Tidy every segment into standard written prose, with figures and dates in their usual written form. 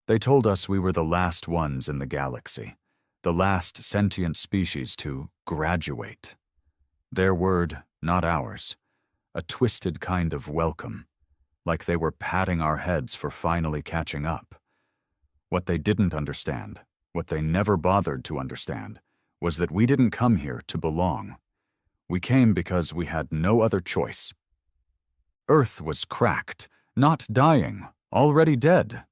They told us we were the last ones in the galaxy, the last sentient species to graduate. Their word, not ours. A twisted kind of welcome, like they were patting our heads for finally catching up. What they didn't understand, what they never bothered to understand, was that we didn't come here to belong. We came because we had no other choice. Earth was cracked, not dying, already dead.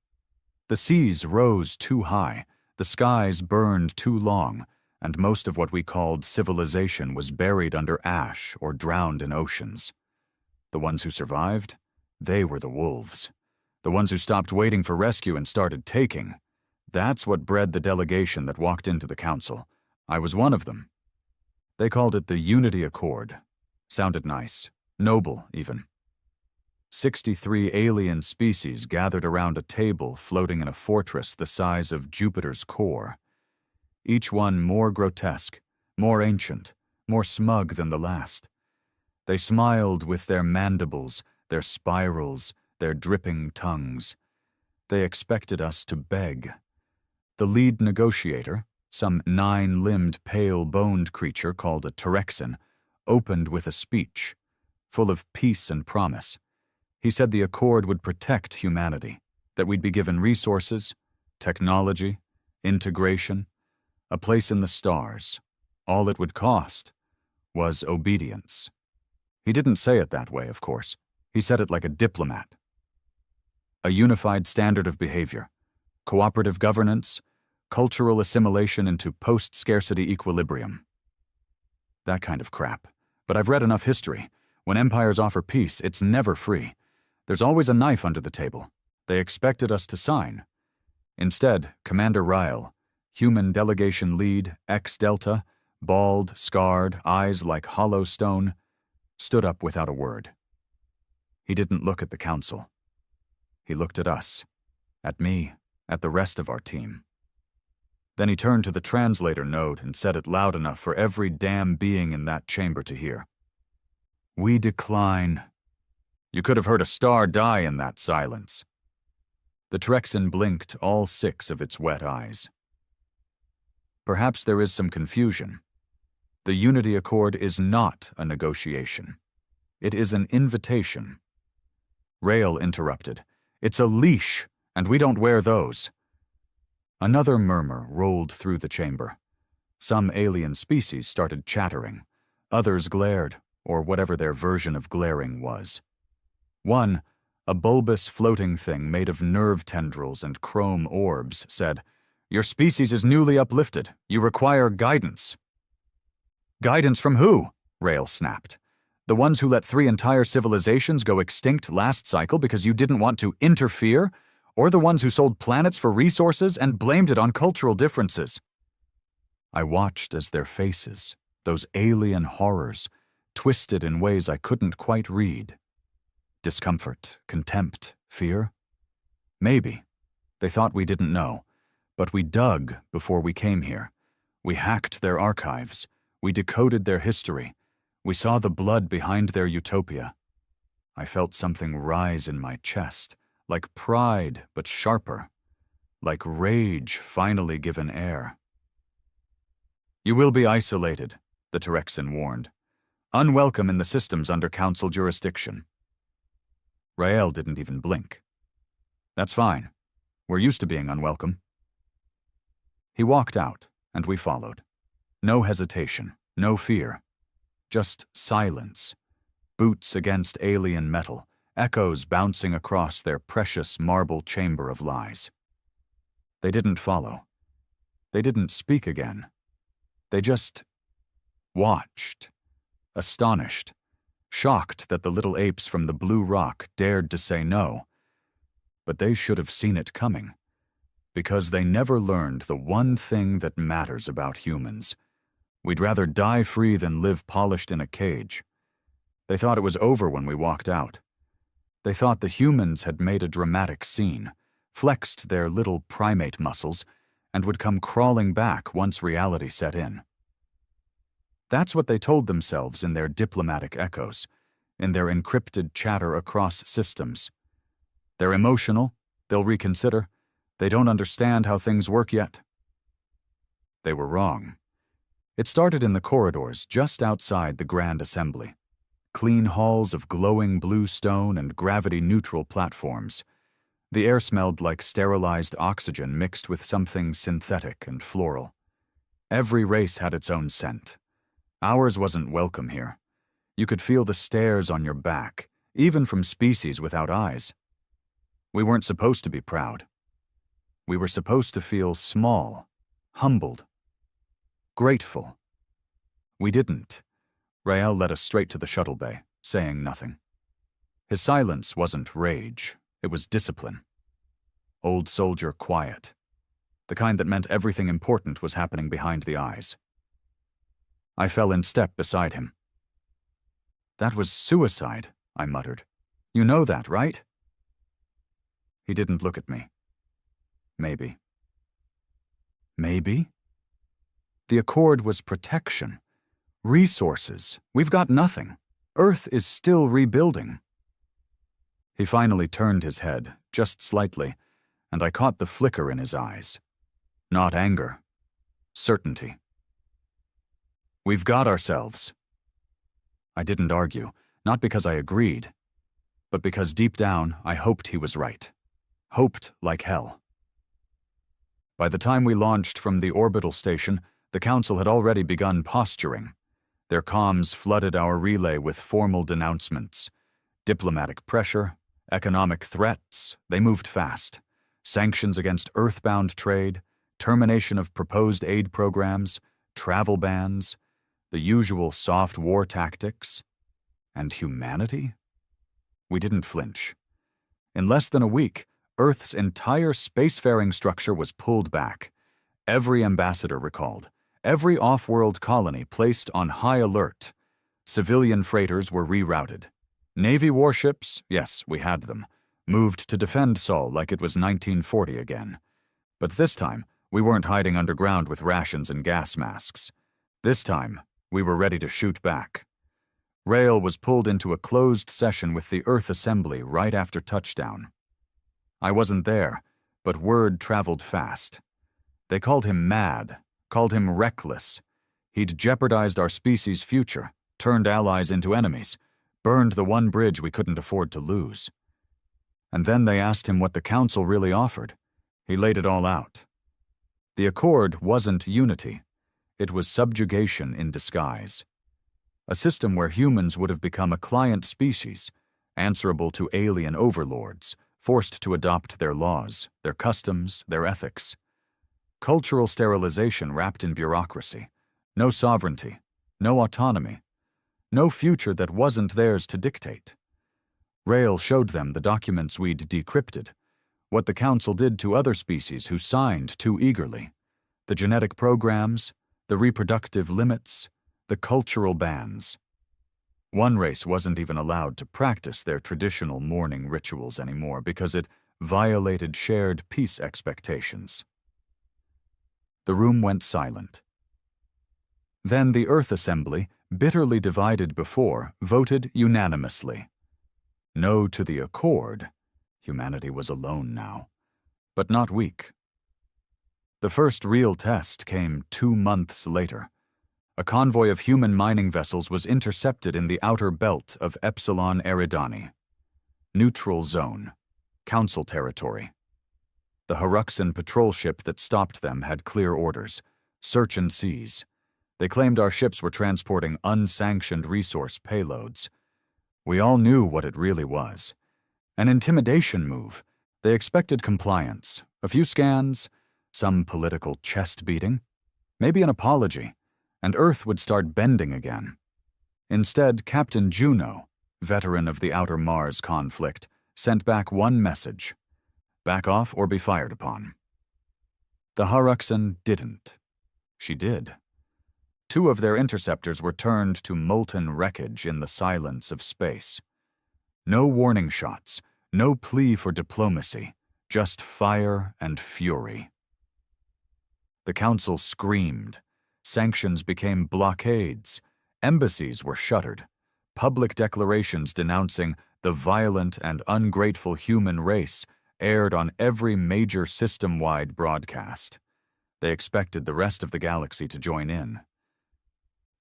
The seas rose too high, the skies burned too long, and most of what we called civilization was buried under ash or drowned in oceans. The ones who survived, they were the wolves. The ones who stopped waiting for rescue and started taking. That's what bred the delegation that walked into the council. I was one of them. They called it the Unity Accord. Sounded nice, noble even. 63 alien species gathered around a table floating in a fortress the size of Jupiter's core. Each one more grotesque, more ancient, more smug than the last. They smiled with their mandibles, their spirals, their dripping tongues. They expected us to beg. The lead negotiator, some 9-limbed, pale-boned creature called a Terexin, opened with a speech, full of peace and promise. He said the Accord would protect humanity, that we'd be given resources, technology, integration, a place in the stars. All it would cost was obedience. He didn't say it that way, of course. He said it like a diplomat. A unified standard of behavior, cooperative governance, cultural assimilation into post-scarcity equilibrium. That kind of crap. But I've read enough history. When empires offer peace, it's never free. There's always a knife under the table. They expected us to sign. Instead, Commander Ryle, human delegation lead, ex-Delta, bald, scarred, eyes like hollow stone, stood up without a word. He didn't look at the council. He looked at us, at me, at the rest of our team. Then he turned to the translator node and said it loud enough for every damn being in that chamber to hear. "We decline." You could have heard a star die in that silence. The Terexin blinked all 6 of its wet eyes. Perhaps there is some confusion. The Unity Accord is not a negotiation. It is an invitation. Rail interrupted. "It's a leash, and we don't wear those." Another murmur rolled through the chamber. Some alien species started chattering. Others glared, or whatever their version of glaring was. One, a bulbous floating thing made of nerve tendrils and chrome orbs, said, "Your species is newly uplifted. You require guidance." "Guidance from who?" Rail snapped. "The ones who let 3 entire civilizations go extinct last cycle because you didn't want to interfere? Or the ones who sold planets for resources and blamed it on cultural differences?" I watched as their faces, those alien horrors, twisted in ways I couldn't quite read. Discomfort, contempt, fear? Maybe. They thought we didn't know. But we dug before we came here. We hacked their archives. We decoded their history. We saw the blood behind their utopia. I felt something rise in my chest, like pride but sharper, like rage finally given air. "You will be isolated," the Terexin warned. "Unwelcome in the systems under Council jurisdiction." Rael didn't even blink. "That's fine. We're used to being unwelcome." He walked out, and we followed. No hesitation, no fear. Just silence. Boots against alien metal, echoes bouncing across their precious marble chamber of lies. They didn't follow. They didn't speak again. They just watched, astonished, shocked that the little apes from the blue rock dared to say no. But they should have seen it coming, because they never learned the one thing that matters about humans. We'd rather die free than live polished in a cage. They thought it was over when we walked out. They thought the humans had made a dramatic scene, flexed their little primate muscles, and would come crawling back once reality set in. That's what they told themselves in their diplomatic echoes, in their encrypted chatter across systems. They're emotional, they'll reconsider, They don't understand how things work yet. They were wrong. It started in the corridors just outside the Grand Assembly. Clean halls of glowing blue stone and gravity-neutral platforms. The air smelled like sterilized oxygen mixed with something synthetic and floral. Every race had its own scent. Ours wasn't welcome here. You could feel the stares on your back, even from species without eyes. We weren't supposed to be proud. We were supposed to feel small, humbled, grateful. We didn't. Rael led us straight to the shuttle bay, saying nothing. His silence wasn't rage, it was discipline. Old soldier quiet. The kind that meant everything important was happening behind the eyes. I fell in step beside him. "That was suicide," I muttered. "You know that, right?" He didn't look at me. Maybe. Maybe? The Accord was protection. Resources. We've got nothing. Earth is still rebuilding. He finally turned his head, just slightly, and I caught the flicker in his eyes. Not anger. Certainty. "We've got ourselves." I didn't argue, not because I agreed, but because deep down I hoped he was right. Hoped like hell. By the time we launched from the orbital station, the Council had already begun posturing. Their comms flooded our relay with formal denouncements. Diplomatic pressure, economic threats, they moved fast. Sanctions against Earthbound trade, termination of proposed aid programs, travel bans, the usual soft war tactics. And humanity? We didn't flinch. In less than a week, Earth's entire spacefaring structure was pulled back. Every ambassador recalled. Every off-world colony placed on high alert. Civilian freighters were rerouted. Navy warships, yes, we had them, moved to defend Sol like it was 1940 again. But this time, we weren't hiding underground with rations and gas masks. This time, we were ready to shoot back. Rail was pulled into a closed session with the Earth Assembly right after touchdown. I wasn't there, but word traveled fast. They called him mad, called him reckless. He'd jeopardized our species' future, turned allies into enemies, burned the one bridge we couldn't afford to lose. And then they asked him what the Council really offered. He laid it all out. The Accord wasn't unity. It was subjugation in disguise. A system where humans would have become a client species, answerable to alien overlords, forced to adopt their laws, their customs, their ethics. Cultural sterilization wrapped in bureaucracy. No sovereignty, no autonomy, no future that wasn't theirs to dictate. Rail showed them the documents we'd decrypted, what the Council did to other species who signed too eagerly, the genetic programs, the reproductive limits, the cultural bans. One race wasn't even allowed to practice their traditional mourning rituals anymore because it violated shared peace expectations. The room went silent. Then the Earth Assembly, bitterly divided before, voted unanimously. No to the Accord. Humanity was alone now, but not weak. The first real test came 2 months later. A convoy of human mining vessels was intercepted in the outer belt of Epsilon Eridani. Neutral zone. Council territory. The Haruxan patrol ship that stopped them had clear orders. Search and seize. They claimed our ships were transporting unsanctioned resource payloads. We all knew what it really was. An intimidation move. They expected compliance, a few scans, some political chest-beating, maybe an apology, and Earth would start bending again. Instead, Captain Juno, veteran of the Outer Mars conflict, sent back one message: back off or be fired upon. The Haruxan didn't. She did. 2 of their interceptors were turned to molten wreckage in the silence of space. No warning shots, no plea for diplomacy, just fire and fury. The Council screamed. Sanctions became blockades. Embassies were shuttered. Public declarations denouncing the violent and ungrateful human race aired on every major system-wide broadcast. They expected the rest of the galaxy to join in.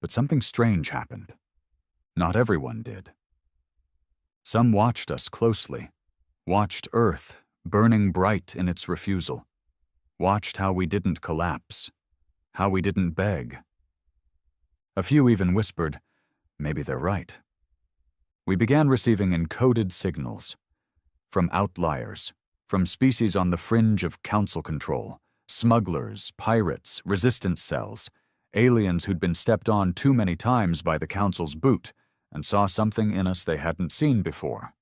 But something strange happened. Not everyone did. Some watched us closely, watched Earth burning bright in its refusal, watched how we didn't collapse, how we didn't beg. A few even whispered, "Maybe they're right." We began receiving encoded signals from outliers, from species on the fringe of council control, smugglers, pirates, resistance cells, aliens who'd been stepped on too many times by the council's boot and saw something in us they hadn't seen before.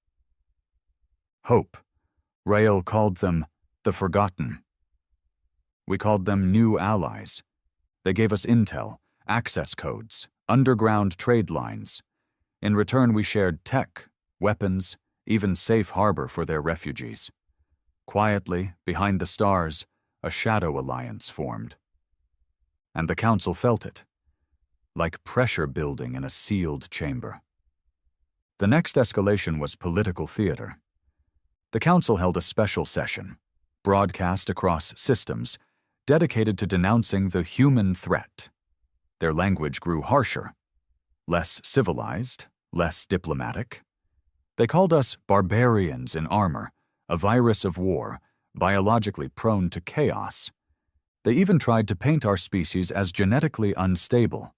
Hope. Rael called them the Forgotten. We called them new allies. They gave us intel, access codes, underground trade lines. In return, we shared tech, weapons, even safe harbor for their refugees. Quietly, behind the stars, a shadow alliance formed. And the council felt it, like pressure building in a sealed chamber. The next escalation was political theater. The council held a special session, broadcast across systems, dedicated to denouncing the human threat. Their language grew harsher, less civilized, less diplomatic. They called us barbarians in armor, a virus of war, biologically prone to chaos. They even tried to paint our species as genetically unstable,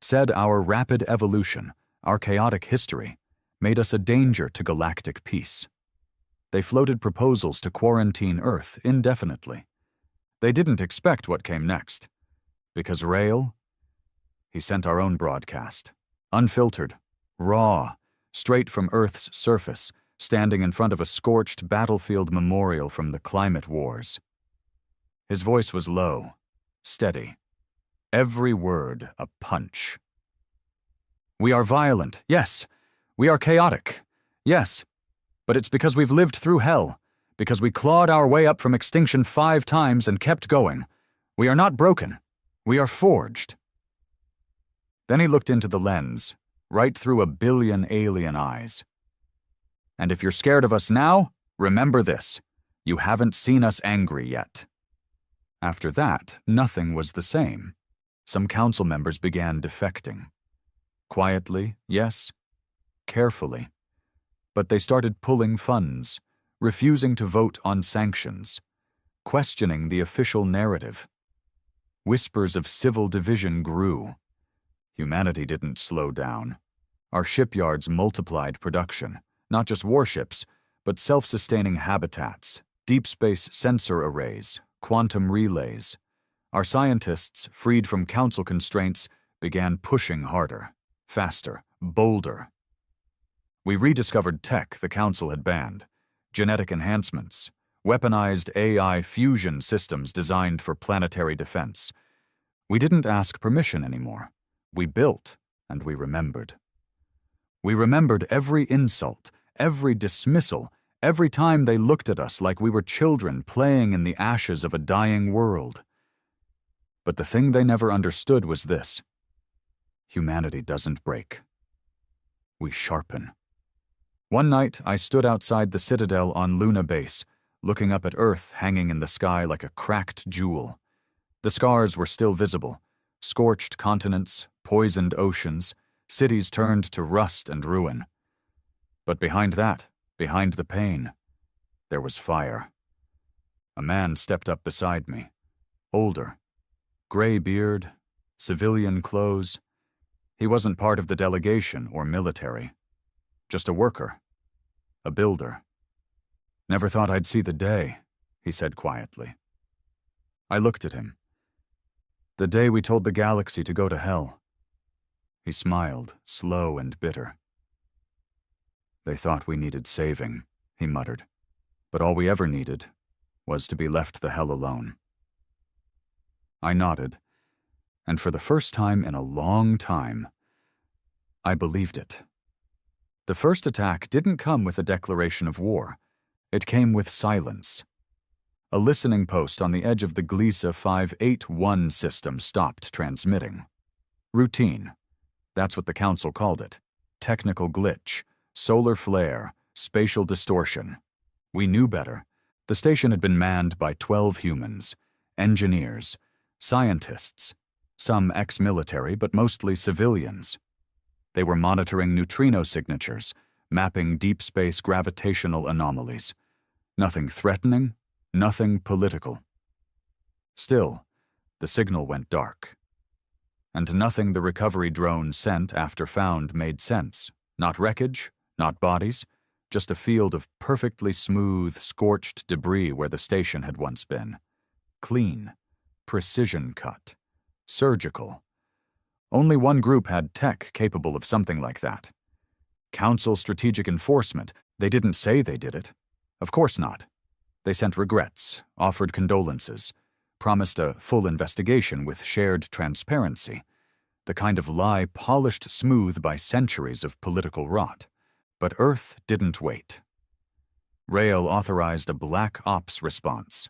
said our rapid evolution, our chaotic history, made us a danger to galactic peace. They floated proposals to quarantine Earth indefinitely. They didn't expect what came next, because Rael, he sent our own broadcast, unfiltered, raw, straight from Earth's surface, standing in front of a scorched battlefield memorial from the climate wars. His voice was low, steady, every word a punch. We are violent, yes. We are chaotic, yes. But it's because we've lived through hell, because we clawed our way up from extinction 5 times and kept going. We are not broken. We are forged. Then he looked into the lens, right through 1 billion alien eyes. And if you're scared of us now, remember this. You haven't seen us angry yet. After that, nothing was the same. Some council members began defecting. Quietly, yes. Carefully. But they started pulling funds, refusing to vote on sanctions, questioning the official narrative. Whispers of civil division grew. Humanity didn't slow down. Our shipyards multiplied production, not just warships, but self-sustaining habitats, deep space sensor arrays, quantum relays. Our scientists, freed from council constraints, began pushing harder, faster, bolder. We rediscovered tech the council had banned, genetic enhancements, weaponized AI fusion systems designed for planetary defense. We didn't ask permission anymore. We built, and we remembered. We remembered every insult, every dismissal, every time they looked at us like we were children playing in the ashes of a dying world. But the thing they never understood was this. Humanity doesn't break. We sharpen. One night, I stood outside the Citadel on Luna Base, looking up at Earth hanging in the sky like a cracked jewel. The scars were still visible. Scorched continents, poisoned oceans, cities turned to rust and ruin. But behind that, behind the pain, there was fire. A man stepped up beside me, older, gray beard, civilian clothes. He wasn't part of the delegation or military, just a worker, a builder. Never thought I'd see the day, he said quietly. I looked at him. The day we told the galaxy to go to hell. He smiled, slow and bitter. They thought we needed saving, he muttered, but all we ever needed was to be left the hell alone. I nodded, and for the first time in a long time, I believed it. The first attack didn't come with a declaration of war. It came with silence. A listening post on the edge of the Gliese 581 system stopped transmitting. Routine. That's what the council called it. Technical glitch, solar flare, spatial distortion. We knew better, The station had been manned by 12 humans, engineers, scientists, some ex-military but mostly civilians. They were monitoring neutrino signatures, mapping deep space gravitational anomalies. Nothing threatening, nothing political. Still, the signal went dark. And nothing the recovery drone sent after found made sense. Not wreckage, not bodies, just a field of perfectly smooth, scorched debris where the station had once been. Clean, precision cut, surgical. Only one group had tech capable of something like that. Council Strategic Enforcement. They didn't say they did it. Of course not. They sent regrets, offered condolences, promised a full investigation with shared transparency, the kind of lie polished smooth by centuries of political rot. But Earth didn't wait. Rail authorized a Black Ops response.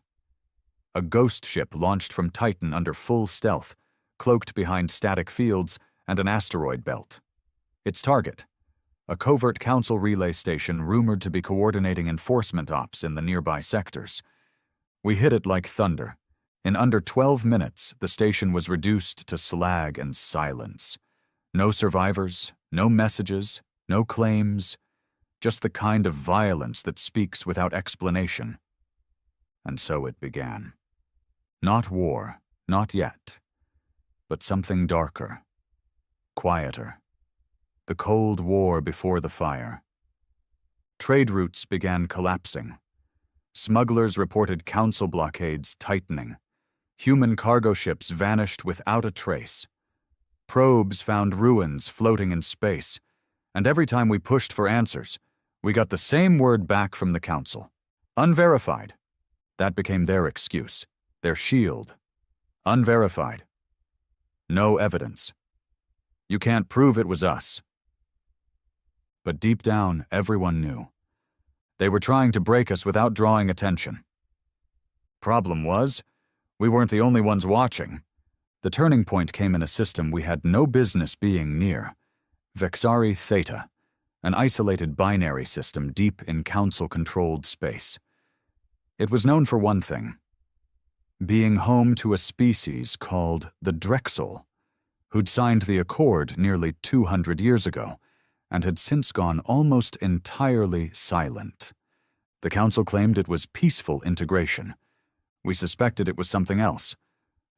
A ghost ship launched from Titan under full stealth, cloaked behind static fields and an asteroid belt. Its target, a covert council relay station rumored to be coordinating enforcement ops in the nearby sectors. We hit it like thunder. In under 12 minutes, the station was reduced to slag and silence. No survivors, no messages, no claims, just the kind of violence that speaks without explanation. And so it began. Not war, not yet, but something darker, quieter. The Cold War before the fire. Trade routes began collapsing. Smugglers reported council blockades tightening. Human cargo ships vanished without a trace. Probes found ruins floating in space, and every time we pushed for answers, we got the same word back from the council. Unverified. That became their excuse, their shield. Unverified. No evidence. You can't prove it was us. But deep down, everyone knew. They were trying to break us without drawing attention. Problem was, we weren't the only ones watching. The turning point came in a system we had no business being near. Vexari Theta, an isolated binary system deep in council-controlled space. It was known for one thing: being home to a species called the Drexel, who'd signed the Accord nearly 200 years ago, and had since gone almost entirely silent. The council claimed it was peaceful integration. We suspected it was something else.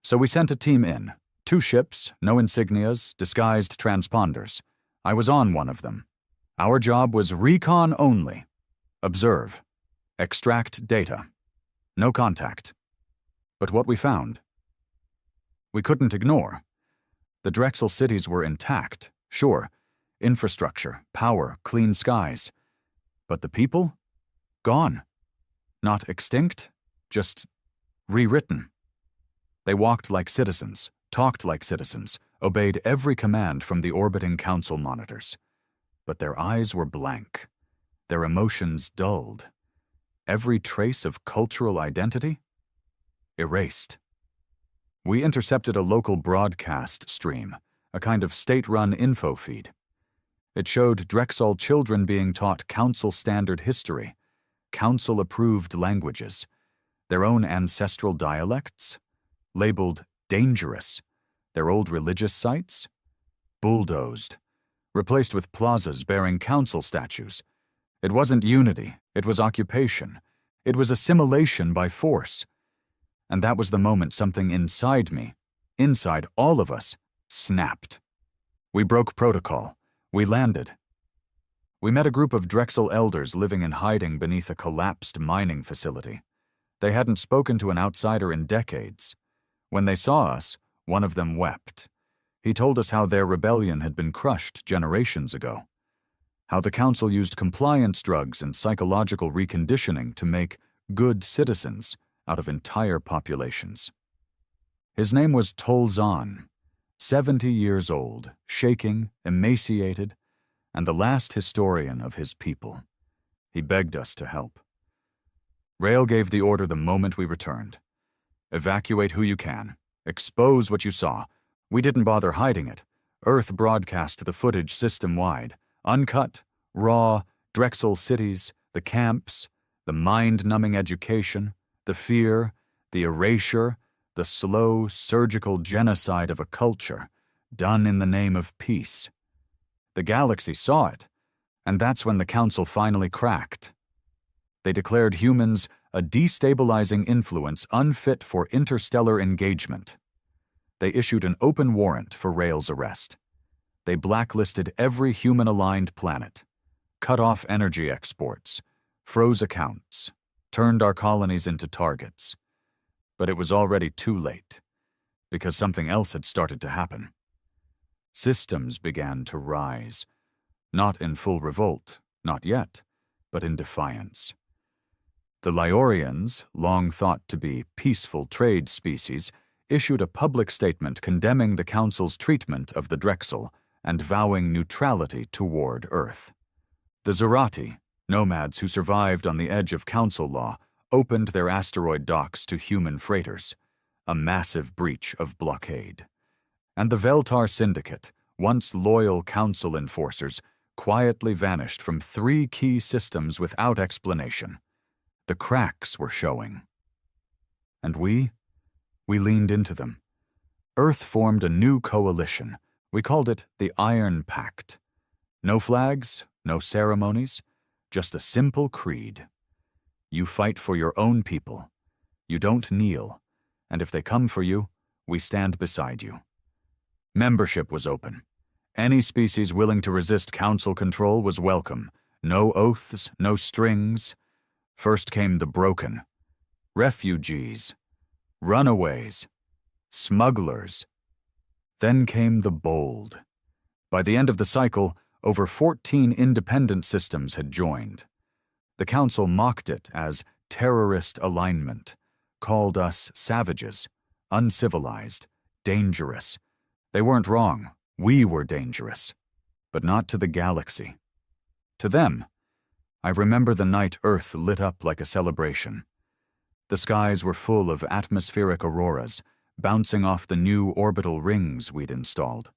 So we sent a team in. 2 ships, no insignias, disguised transponders. I was on one of them. Our job was recon only. Observe. Extract data. No contact. But what we found, we couldn't ignore. The Drexel cities were intact, sure. Infrastructure, power, clean skies. But the people? Gone. Not extinct, just rewritten. They walked like citizens, talked like citizens, obeyed every command from the orbiting council monitors. But their eyes were blank, their emotions dulled. Every trace of cultural identity? Erased. We intercepted a local broadcast stream, a kind of state-run info feed. It showed Drexel children being taught council-standard history, council-approved languages, their own ancestral dialects, labeled dangerous, their old religious sites, bulldozed, replaced with plazas bearing council statues. It wasn't unity, it was occupation. It was assimilation by force. And that was the moment something inside me, inside all of us, snapped. We broke protocol. We landed. We met a group of Drexel elders living in hiding beneath a collapsed mining facility. They hadn't spoken to an outsider in decades. When they saw us, one of them wept. He told us how their rebellion had been crushed generations ago, how the council used compliance drugs and psychological reconditioning to make good citizens out of entire populations. His name was Tolzan, 70 years old, shaking, emaciated, and the last historian of his people. He begged us to help. Rail gave the order the moment we returned. Evacuate who you can. Expose what you saw. We didn't bother hiding it. Earth broadcast the footage system-wide. Uncut, raw, Drexel cities, the camps, The mind-numbing education, the fear, the erasure, the slow, surgical genocide of a culture, done in the name of peace. The galaxy saw it, and that's when the Council finally cracked. They declared humans a destabilizing influence unfit for interstellar engagement. They issued an open warrant for Rael's arrest. They blacklisted every human-aligned planet, cut off energy exports, froze accounts, turned our colonies into targets. But it was already too late, because something else had started to happen. Systems began to rise, not in full revolt, not yet, but in defiance. The Lyorians, long thought to be peaceful trade species, issued a public statement condemning the Council's treatment of the Drexel and vowing neutrality toward Earth. The Zerati, nomads who survived on the edge of Council law, opened their asteroid docks to human freighters, a massive breach of blockade. And the Veltar Syndicate, once loyal Council enforcers, quietly vanished from 3 key systems without explanation. The cracks were showing. And we leaned into them. Earth formed a new coalition. We called it the Iron Pact. No flags, no ceremonies, just a simple creed. You fight for your own people. You don't kneel, and if they come for you, we stand beside you. Membership was open. Any species willing to resist Council control was welcome. No oaths, no strings. First came the broken, refugees, runaways, smugglers. Then came the bold. By the end of the cycle, over 14 independent systems had joined. The Council mocked it as terrorist alignment, called us savages, uncivilized, dangerous. They weren't wrong. We were dangerous, but not to the galaxy. To them, I remember the night Earth lit up like a celebration. The skies were full of atmospheric auroras, bouncing off the new orbital rings we'd installed.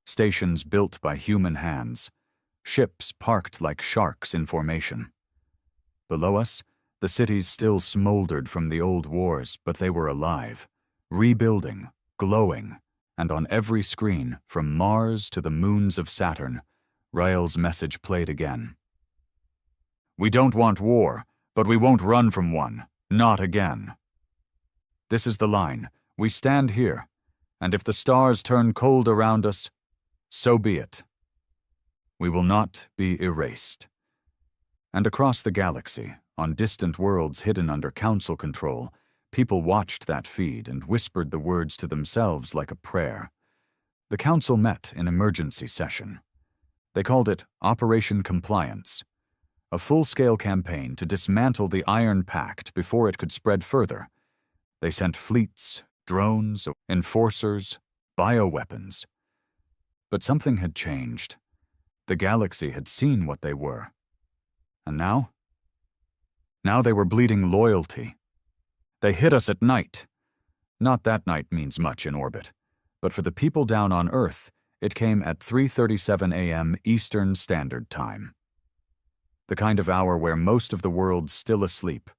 Stations built by human hands, ships parked like sharks in formation. Below us, the cities still smoldered from the old wars, but they were alive, rebuilding, glowing, and on every screen, from Mars to the moons of Saturn, Rael's message played again. We don't want war, but we won't run from one. Not again. This is the line. We stand here, and if the stars turn cold around us, so be it. We will not be erased. And across the galaxy, on distant worlds hidden under Council control, people watched that feed and whispered the words to themselves like a prayer. The Council met in emergency session. They called it Operation Compliance, a full-scale campaign to dismantle the Iron Pact before it could spread further. They sent fleets, drones, enforcers, bioweapons. But something had changed. The galaxy had seen what they were. And now? Now they were bleeding loyalty. They hit us at night. Not that night means much in orbit, but for the people down on Earth, it came at 3:37 a.m. Eastern Standard Time. The kind of hour where most of the world's still asleep,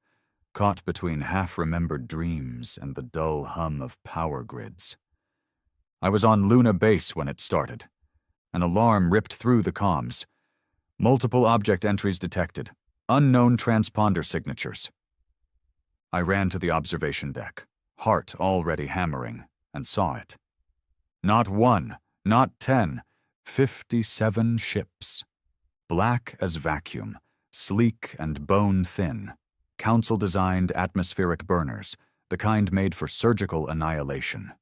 caught between half-remembered dreams and the dull hum of power grids. I was on Luna Base when it started. An alarm ripped through the comms. Multiple object entries detected. Unknown transponder signatures. I ran to the observation deck, heart already hammering, and saw it. Not 1, not 10, 57 ships. Black as vacuum, sleek and bone-thin, Council-designed atmospheric burners, the kind made for surgical annihilation.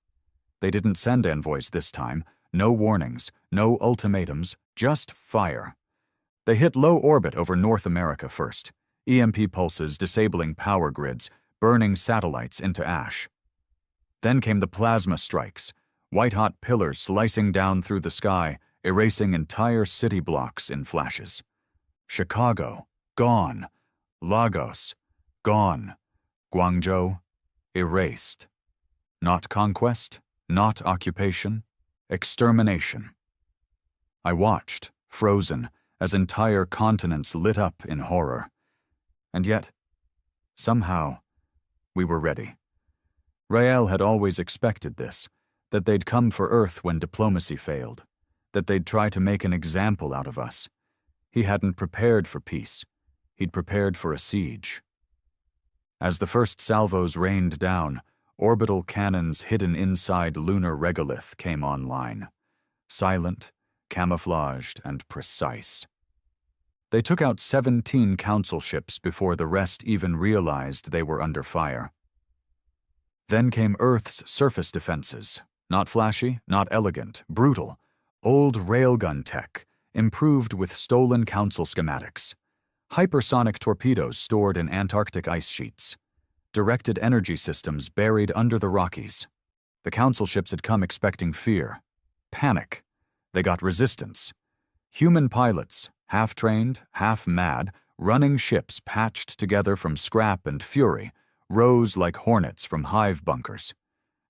They didn't send envoys this time, no warnings, no ultimatums, just fire. They hit low orbit over North America first, EMP pulses disabling power grids, burning satellites into ash. Then came the plasma strikes, white-hot pillars slicing down through the sky, erasing entire city blocks in flashes. Chicago, gone. Lagos, gone. Guangzhou, erased. Not conquest, not occupation, extermination. I watched, frozen, as entire continents lit up in horror. And yet, somehow, we were ready. Rael had always expected this, that they'd come for Earth when diplomacy failed, that they'd try to make an example out of us. He hadn't prepared for peace. He'd prepared for a siege. As the first salvos rained down, orbital cannons hidden inside lunar regolith came online. Silent, camouflaged, and precise. They took out 17 council ships before the rest even realized they were under fire. Then came Earth's surface defenses. Not flashy, not elegant, brutal. Old railgun tech, improved with stolen council schematics. Hypersonic torpedoes stored in Antarctic ice sheets. Directed energy systems buried under the Rockies. The council ships had come expecting fear. Panic. They got resistance. Human pilots, half-trained, half-mad, running ships patched together from scrap and fury, rose like hornets from hive bunkers.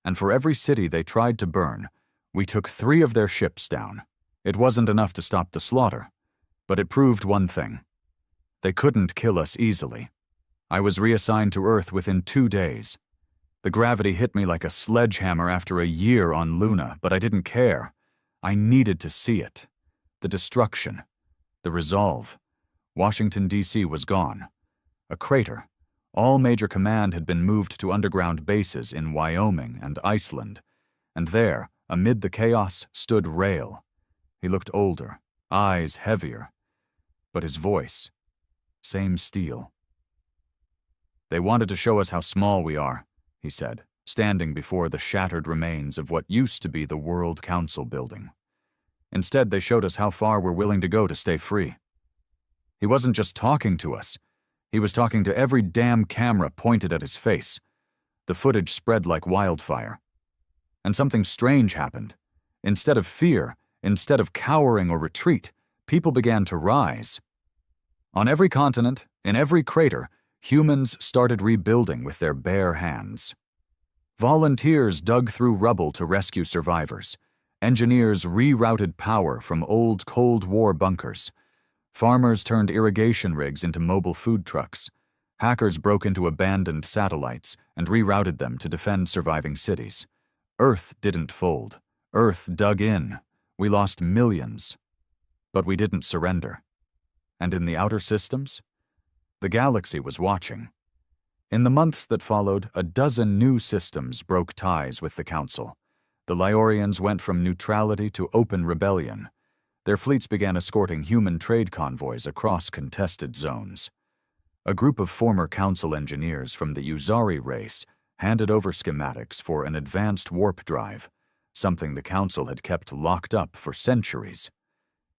And for every city they tried to burn, we took 3 of their ships down. It wasn't enough to stop the slaughter, but it proved one thing. They couldn't kill us easily. I was reassigned to Earth within 2 days. The gravity hit me like a sledgehammer after a year on Luna, but I didn't care. I needed to see it. The destruction. The resolve. Washington, D.C. was gone. A crater. All major command had been moved to underground bases in Wyoming and Iceland. And there, amid the chaos, stood Rael. He looked older, eyes heavier. But his voice, same steel. They wanted to show us how small we are, he said, standing before the shattered remains of what used to be the World Council building. Instead, they showed us how far we're willing to go to stay free. He wasn't just talking to us. He was talking to every damn camera pointed at his face. The footage spread like wildfire. And something strange happened. Instead of fear, instead of cowering or retreat, people began to rise. On every continent, in every crater, humans started rebuilding with their bare hands. Volunteers dug through rubble to rescue survivors. Engineers rerouted power from old Cold War bunkers. Farmers turned irrigation rigs into mobile food trucks. Hackers broke into abandoned satellites and rerouted them to defend surviving cities. Earth didn't fold. Earth dug in. We lost millions. But we didn't surrender. And in the outer systems? The galaxy was watching. In the months that followed, a dozen new systems broke ties with the Council. The Lyorians went from neutrality to open rebellion. Their fleets began escorting human trade convoys across contested zones. A group of former Council engineers from the Uzari race handed over schematics for an advanced warp drive, something the Council had kept locked up for centuries.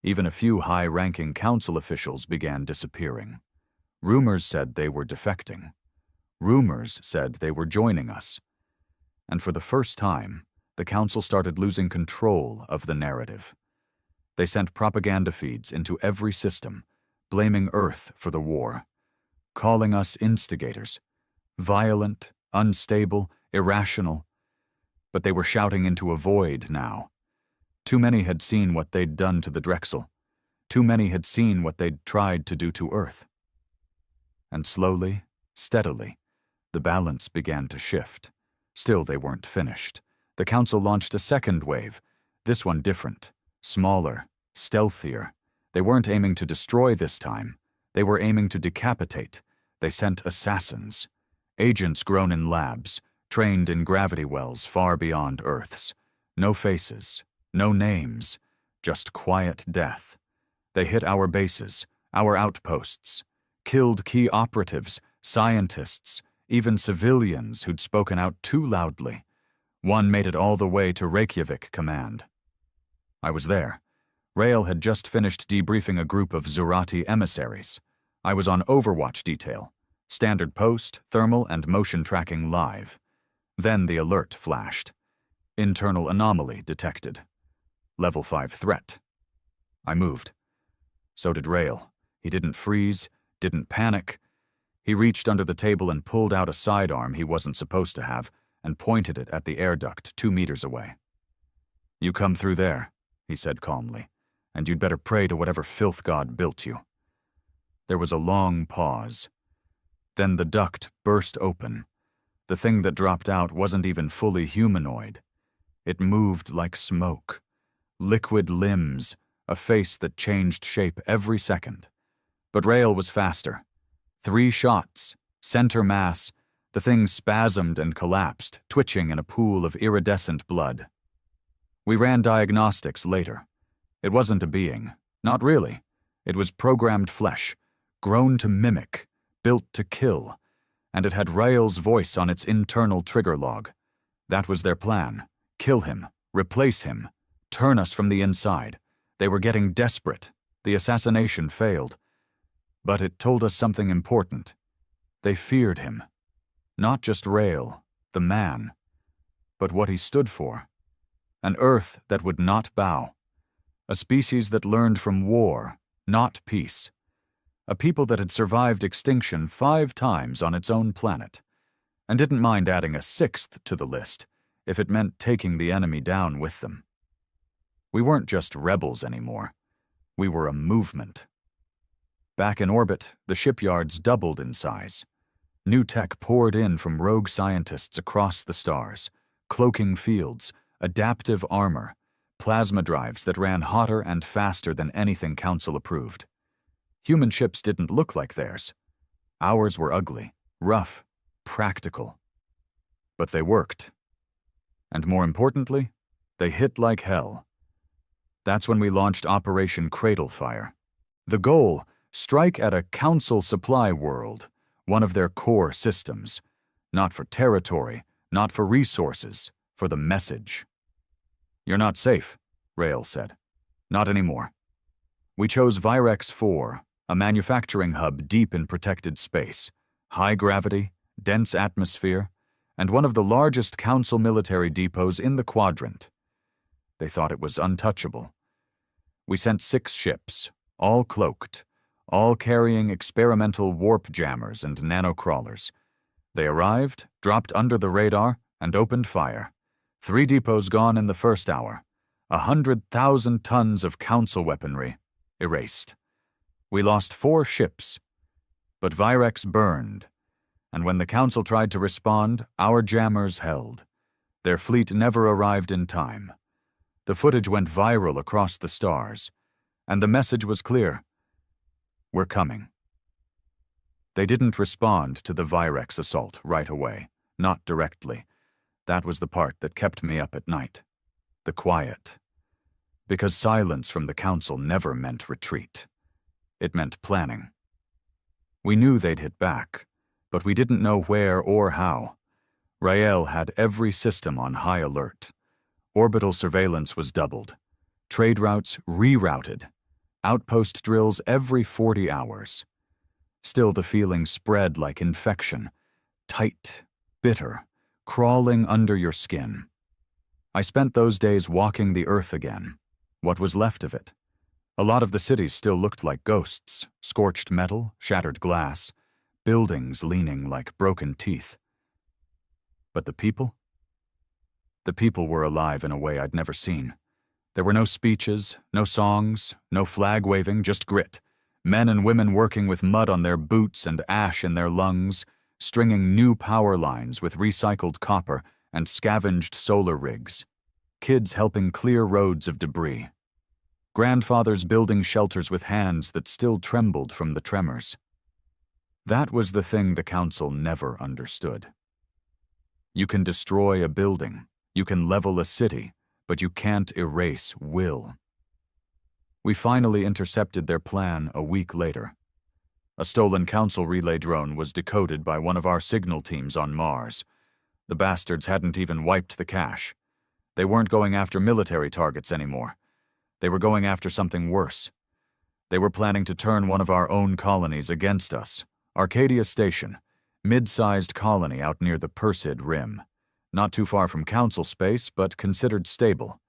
Even a few high-ranking Council officials began disappearing. Rumors said they were defecting. Rumors said they were joining us. And for the first time, the Council started losing control of the narrative. They sent propaganda feeds into every system, blaming Earth for the war, calling us instigators, violent, unstable, irrational. But they were shouting into a void now. Too many had seen what they'd done to the Drexel. Too many had seen what they'd tried to do to Earth. And slowly, steadily, the balance began to shift. Still, they weren't finished. The Council launched a second wave, this one different, smaller, stealthier. They weren't aiming to destroy this time. They were aiming to decapitate. They sent assassins. Agents grown in labs, trained in gravity wells far beyond Earth's. No faces, no names, just quiet death. They hit our bases, our outposts, killed key operatives, scientists, even civilians who'd spoken out too loudly. One made it all the way to Reykjavik Command. I was there. Rael had just finished debriefing a group of Zurati emissaries. I was on Overwatch detail, standard post, thermal, and motion tracking live. Then the alert flashed. Internal anomaly detected. Level 5 threat. I moved. So did Rael. He didn't freeze, didn't panic. He reached under the table and pulled out a sidearm he wasn't supposed to have and pointed it at the air duct 2 meters away. "You come through there," he said calmly, "and you'd better pray to whatever filth god built you." There was a long pause. Then the duct burst open. The thing that dropped out wasn't even fully humanoid. It moved like smoke. Liquid limbs, a face that changed shape every second. But Rael was faster. 3 shots, center mass, the thing spasmed and collapsed, twitching in a pool of iridescent blood. We ran diagnostics later. It wasn't a being. Not really. It was programmed flesh, grown to mimic, built to kill, and it had Rael's voice on its internal trigger log. That was their plan. Kill him, replace him, turn us from the inside. They were getting desperate. The assassination failed. But it told us something important. They feared him. Not just Rael, the man, but what he stood for. An Earth that would not bow. A species that learned from war, not peace. A people that had survived extinction 5 times on its own planet, and didn't mind adding a 6th to the list if it meant taking the enemy down with them. We weren't just rebels anymore. We were a movement. Back in orbit, the shipyards doubled in size. New tech poured in from rogue scientists across the stars, cloaking fields, adaptive armor, plasma drives that ran hotter and faster than anything Council approved. Human ships didn't look like theirs. Ours were ugly, rough, practical. But they worked. And more importantly, they hit like hell. That's when we launched Operation Cradlefire. The goal, strike at a Council supply world, one of their core systems. Not for territory, not for resources, for the message. "You're not safe," Rael said. "Not anymore." We chose Virex 4, a manufacturing hub deep in protected space, high gravity, dense atmosphere, and one of the largest Council military depots in the quadrant. They thought it was untouchable. We sent 6 ships, all cloaked, all carrying experimental warp jammers and nanocrawlers. They arrived, dropped under the radar, and opened fire. 3 depots gone in the first hour. 100,000 tons of Council weaponry erased. We lost 4 ships, but Virex burned, and when the Council tried to respond, our jammers held. Their fleet never arrived in time. The footage went viral across the stars, and the message was clear. We're coming. They didn't respond to the Virex assault right away, not directly. That was the part that kept me up at night. The quiet. Because silence from the Council never meant retreat. It meant planning. We knew they'd hit back, but we didn't know where or how. Rael had every system on high alert. Orbital surveillance was doubled. Trade routes rerouted. Outpost drills every 40 hours. Still, the feeling spread like infection. Tight, bitter, crawling under your skin. I spent those days walking the Earth again. What was left of it? A lot of the cities still looked like ghosts, scorched metal, shattered glass, buildings leaning like broken teeth. But the people? The people were alive in a way I'd never seen. There were no speeches, no songs, no flag waving, just grit. Men and women working with mud on their boots and ash in their lungs, stringing new power lines with recycled copper and scavenged solar rigs. Kids helping clear roads of debris. Grandfathers building shelters with hands that still trembled from the tremors. That was the thing the Council never understood. You can destroy a building, you can level a city, but you can't erase will. We finally intercepted their plan a week later. A stolen Council relay drone was decoded by one of our signal teams on Mars. The bastards hadn't even wiped the cache. They weren't going after military targets anymore. They were going after something worse. They were planning to turn one of our own colonies against us. Arcadia Station, mid-sized colony out near the Perseid Rim. Not too far from Council space, but considered stable.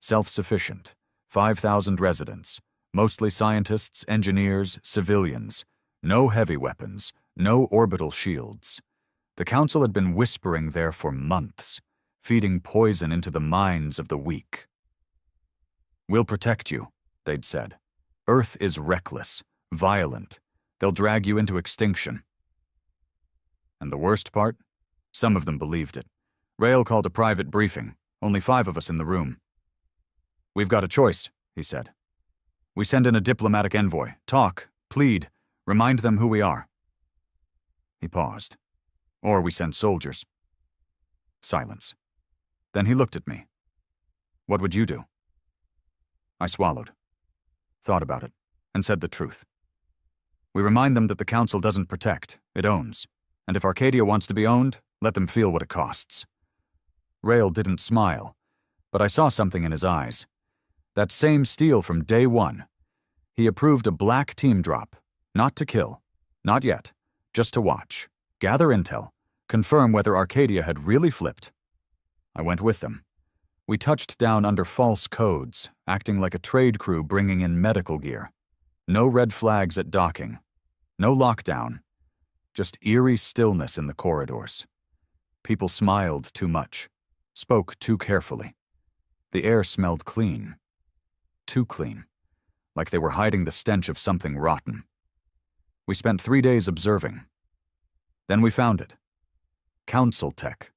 Self-sufficient. 5,000 residents. Mostly scientists, engineers, civilians. No heavy weapons. No orbital shields. The Council had been whispering there for months, feeding poison into the minds of the weak. "We'll protect you," they'd said. "Earth is reckless, violent. They'll drag you into extinction." And the worst part? Some of them believed it. Rail called a private briefing, only 5 of us in the room. "We've got a choice," he said. "We send in a diplomatic envoy, talk, plead, remind them who we are." He paused. "Or we send soldiers." Silence. Then he looked at me. "What would you do?" I swallowed, thought about it, and said the truth. "We remind them that the Council doesn't protect, it owns. And if Arcadia wants to be owned, let them feel what it costs." Rail didn't smile, but I saw something in his eyes. That same steel from day one. He approved a black team drop, not to kill, not yet, just to watch, gather intel, confirm whether Arcadia had really flipped. I went with them. We touched down under false codes, acting like a trade crew bringing in medical gear. No red flags at docking. No lockdown. Just eerie stillness in the corridors. People smiled too much, spoke too carefully. The air smelled clean. Too clean. Like they were hiding the stench of something rotten. We spent 3 days observing. Then we found it. Council tech.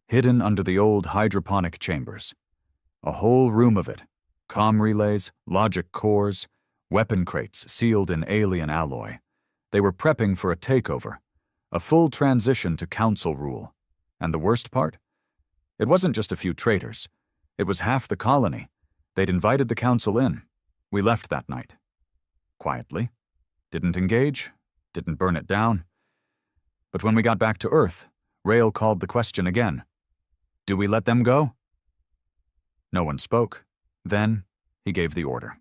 Hidden under the old hydroponic chambers. A whole room of it. Comm relays, logic cores, weapon crates sealed in alien alloy. They were prepping for a takeover. A full transition to council rule. And the worst part? It wasn't just a few traitors. It was half the colony. They'd invited the council in. We left that night. Quietly. Didn't engage. Didn't burn it down. But when we got back to Earth, Rail called the question again. "Do we let them go?" No one spoke. Then, he gave the order.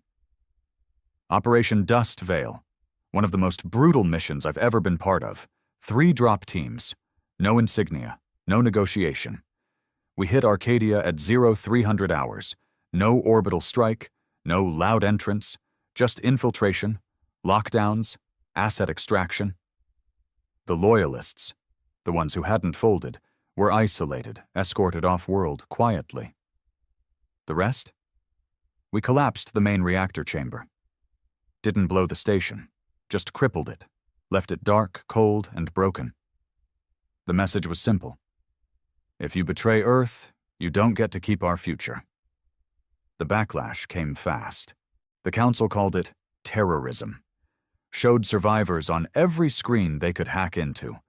Operation Dust Veil. One of the most brutal missions I've ever been part of. 3 drop teams. No insignia. No negotiation. We hit Arcadia at 0300 hours. No orbital strike. No loud entrance. Just infiltration. Lockdowns. Asset extraction. The loyalists, the ones who hadn't folded, were isolated, escorted off-world quietly. The rest? We collapsed the main reactor chamber. Didn't blow the station, just crippled it, left it dark, cold, and broken. The message was simple. If you betray Earth, you don't get to keep our future. The backlash came fast. The Council called it terrorism. Showed survivors on every screen they could hack into,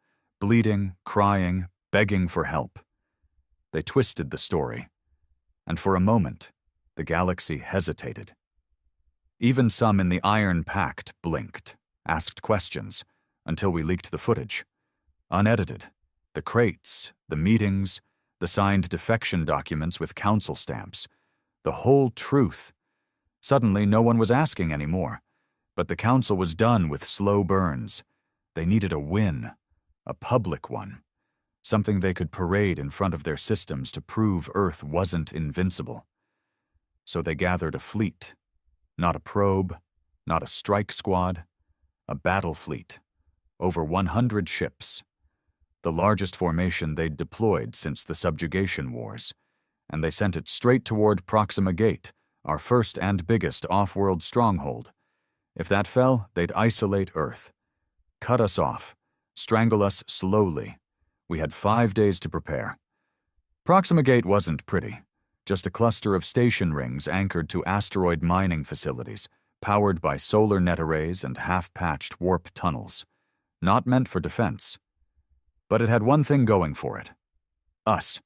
bleeding, crying, begging for help. They twisted the story, and for a moment, the galaxy hesitated. Even some in the Iron Pact blinked, asked questions, until we leaked the footage. Unedited, the crates, the meetings, the signed defection documents with council stamps, the whole truth. Suddenly, no one was asking anymore. But the council was done with slow burns. They needed a win, a public one, something they could parade in front of their systems to prove Earth wasn't invincible. So they gathered a fleet, not a probe, not a strike squad, a battle fleet, over 100 ships, the largest formation they'd deployed since the subjugation wars, and they sent it straight toward Proxima Gate, our first and biggest off-world stronghold. If that fell, they'd isolate Earth. Cut us off. Strangle us slowly. We had 5 days to prepare. Proxima Gate wasn't pretty. Just a cluster of station rings anchored to asteroid mining facilities, powered by solar net arrays and half-patched warp tunnels. Not meant for defense. But it had one thing going for it. Us.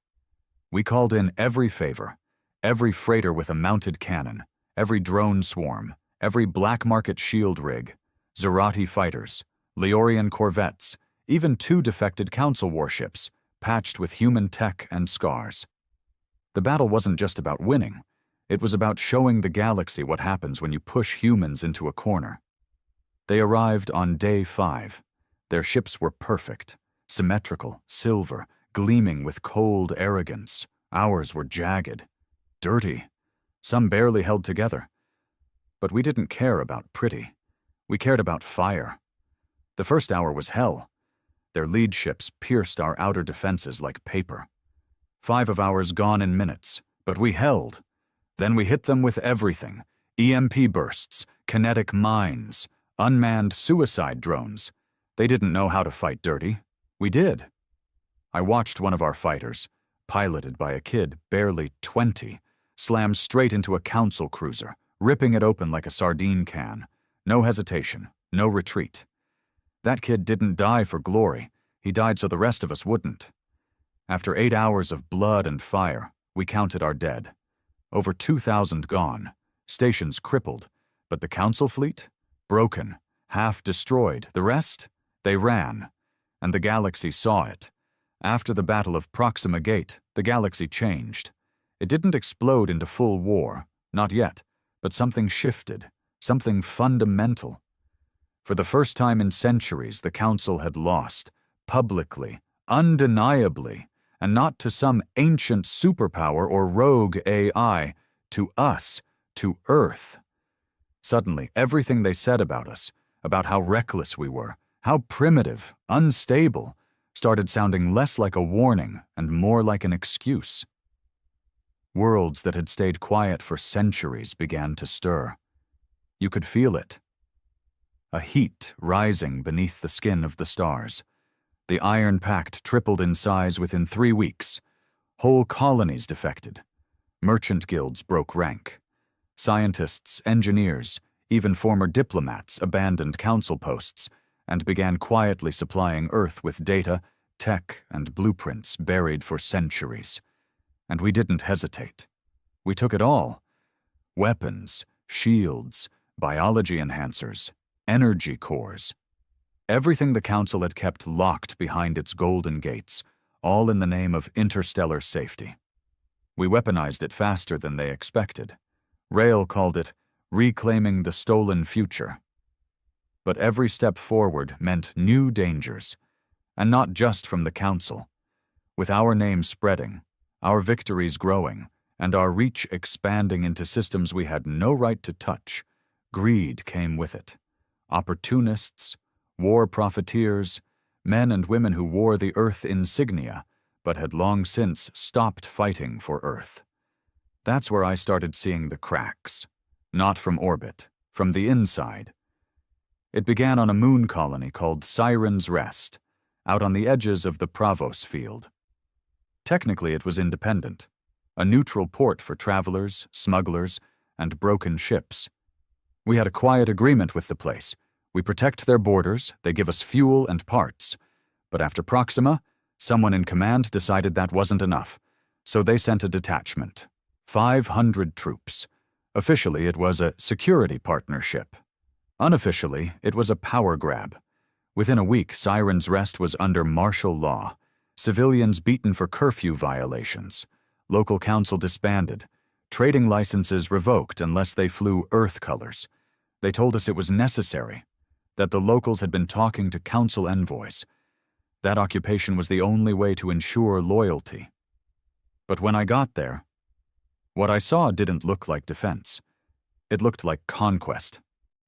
We called in every favor. Every freighter with a mounted cannon. Every drone swarm. Every black market shield rig, Zerati fighters, Leorian corvettes, even 2 defected council warships, patched with human tech and scars. The battle wasn't just about winning. It was about showing the galaxy what happens when you push humans into a corner. They arrived on day 5. Their ships were perfect, symmetrical, silver, gleaming with cold arrogance. Ours were jagged, dirty. Some barely held together. But we didn't care about pretty. We cared about fire. The first hour was hell. Their lead ships pierced our outer defenses like paper. 5 of ours gone in minutes, but we held. Then we hit them with everything. EMP bursts, kinetic mines, unmanned suicide drones. They didn't know how to fight dirty. We did. I watched one of our fighters, piloted by a kid barely 20, slam straight into a council cruiser, ripping it open like a sardine can. No hesitation, no retreat. That kid didn't die for glory. He died so the rest of us wouldn't. After 8 hours of blood and fire, we counted our dead. Over 2,000 gone, stations crippled, but the council fleet? Broken, half destroyed. The rest? They ran. And the galaxy saw it. After the Battle of Proxima Gate, the galaxy changed. It didn't explode into full war, not yet, but something shifted, something fundamental. For the first time in centuries, the Council had lost, publicly, undeniably, and not to some ancient superpower or rogue AI, to us, to Earth. Suddenly, everything they said about us, about how reckless we were, how primitive, unstable, started sounding less like a warning and more like an excuse. Worlds that had stayed quiet for centuries began to stir. You could feel it. A heat rising beneath the skin of the stars. The Iron Pact tripled in size within 3 weeks. Whole colonies defected. Merchant guilds broke rank. Scientists, engineers, even former diplomats abandoned council posts and began quietly supplying Earth with data, tech, and blueprints buried for centuries. And we didn't hesitate. We took it all. Weapons, shields, biology enhancers, energy cores. Everything the Council had kept locked behind its golden gates, all in the name of interstellar safety. We weaponized it faster than they expected. Rail called it reclaiming the stolen future. But every step forward meant new dangers, and not just from the Council. With our name spreading, our victories growing, and our reach expanding into systems we had no right to touch, greed came with it. Opportunists, war profiteers, men and women who wore the Earth insignia, but had long since stopped fighting for Earth. That's where I started seeing the cracks. Not from orbit, from the inside. It began on a moon colony called Siren's Rest, out on the edges of the Pravos field. Technically, it was independent, a neutral port for travelers, smugglers, and broken ships. We had a quiet agreement with the place. We protect their borders, they give us fuel and parts. But after Proxima, someone in command decided that wasn't enough, so they sent a detachment. 500 troops. Officially, it was a security partnership. Unofficially, it was a power grab. Within a week, Siren's Rest was under martial law. Civilians beaten for curfew violations. Local council disbanded. Trading licenses revoked unless they flew Earth colors. They told us it was necessary, that the locals had been talking to council envoys. That occupation was the only way to ensure loyalty. But when I got there, what I saw didn't look like defense. It looked like conquest.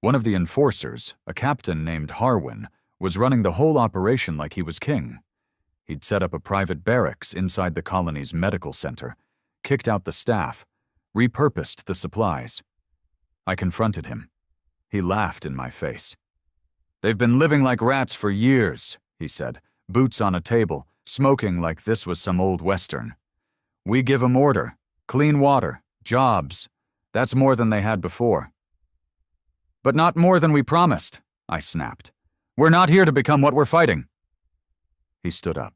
One of the enforcers, a captain named Harwin, was running the whole operation like he was king. He'd set up a private barracks inside the colony's medical center, kicked out the staff, repurposed the supplies. I confronted him. He laughed in my face. "They've been living like rats for years," he said, boots on a table, smoking like this was some old western. "We give 'em order, clean water, jobs. That's more than they had before." "But not more than we promised," I snapped. "We're not here to become what we're fighting." He stood up.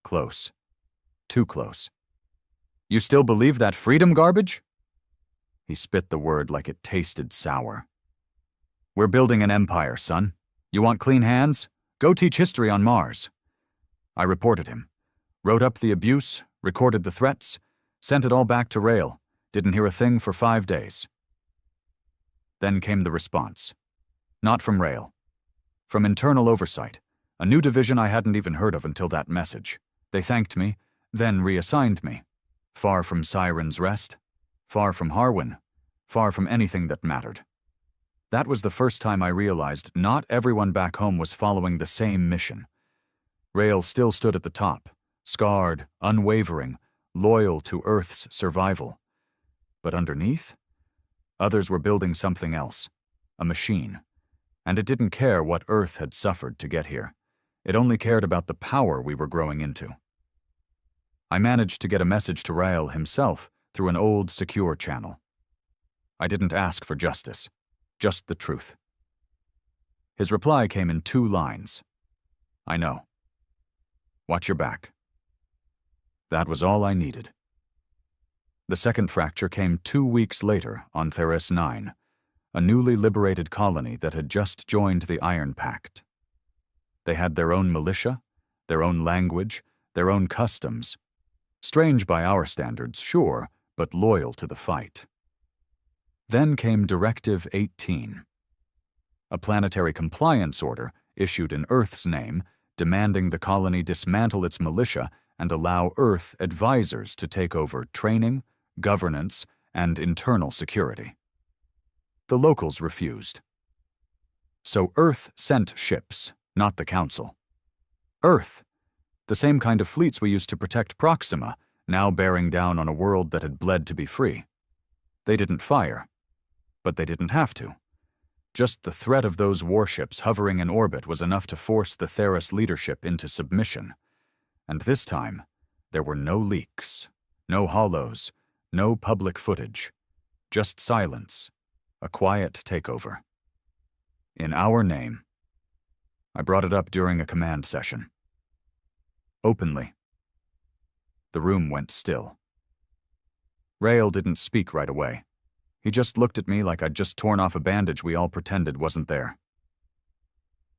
Close. Too close. "You still believe that freedom garbage?" He spit the word like it tasted sour. "We're building an empire, son. You want clean hands? Go teach history on Mars." I reported him. Wrote up the abuse, recorded the threats, sent it all back to Rail. Didn't hear a thing for 5 days. Then came the response. Not from Rail. From internal oversight, a new division I hadn't even heard of until that message. They thanked me, then reassigned me. Far from Siren's Rest, far from Harwin, far from anything that mattered. That was the first time I realized not everyone back home was following the same mission. Rail still stood at the top, scarred, unwavering, loyal to Earth's survival. But underneath, others were building something else, a machine. And it didn't care what Earth had suffered to get here. It only cared about the power we were growing into. I managed to get a message to Rael himself through an old, secure channel. I didn't ask for justice, just the truth. His reply came in 2 lines. I know. Watch your back. That was all I needed. The second fracture came 2 weeks later on Theris 9, a newly liberated colony that had just joined the Iron Pact. They had their own militia, their own language, their own customs. Strange by our standards, sure, but loyal to the fight. Then came Directive 18, a planetary compliance order issued in Earth's name, demanding the colony dismantle its militia and allow Earth advisors to take over training, governance, and internal security. The locals refused. So Earth sent ships, not the Council. Earth, the same kind of fleets we used to protect Proxima, now bearing down on a world that had bled to be free. They didn't fire, but they didn't have to. Just the threat of those warships hovering in orbit was enough to force the Theris leadership into submission. And this time, there were no leaks, no hollows, no public footage, just silence, a quiet takeover. In our name. I brought it up during a command session. Openly. The room went still. Rael didn't speak right away. He just looked at me like I'd just torn off a bandage we all pretended wasn't there.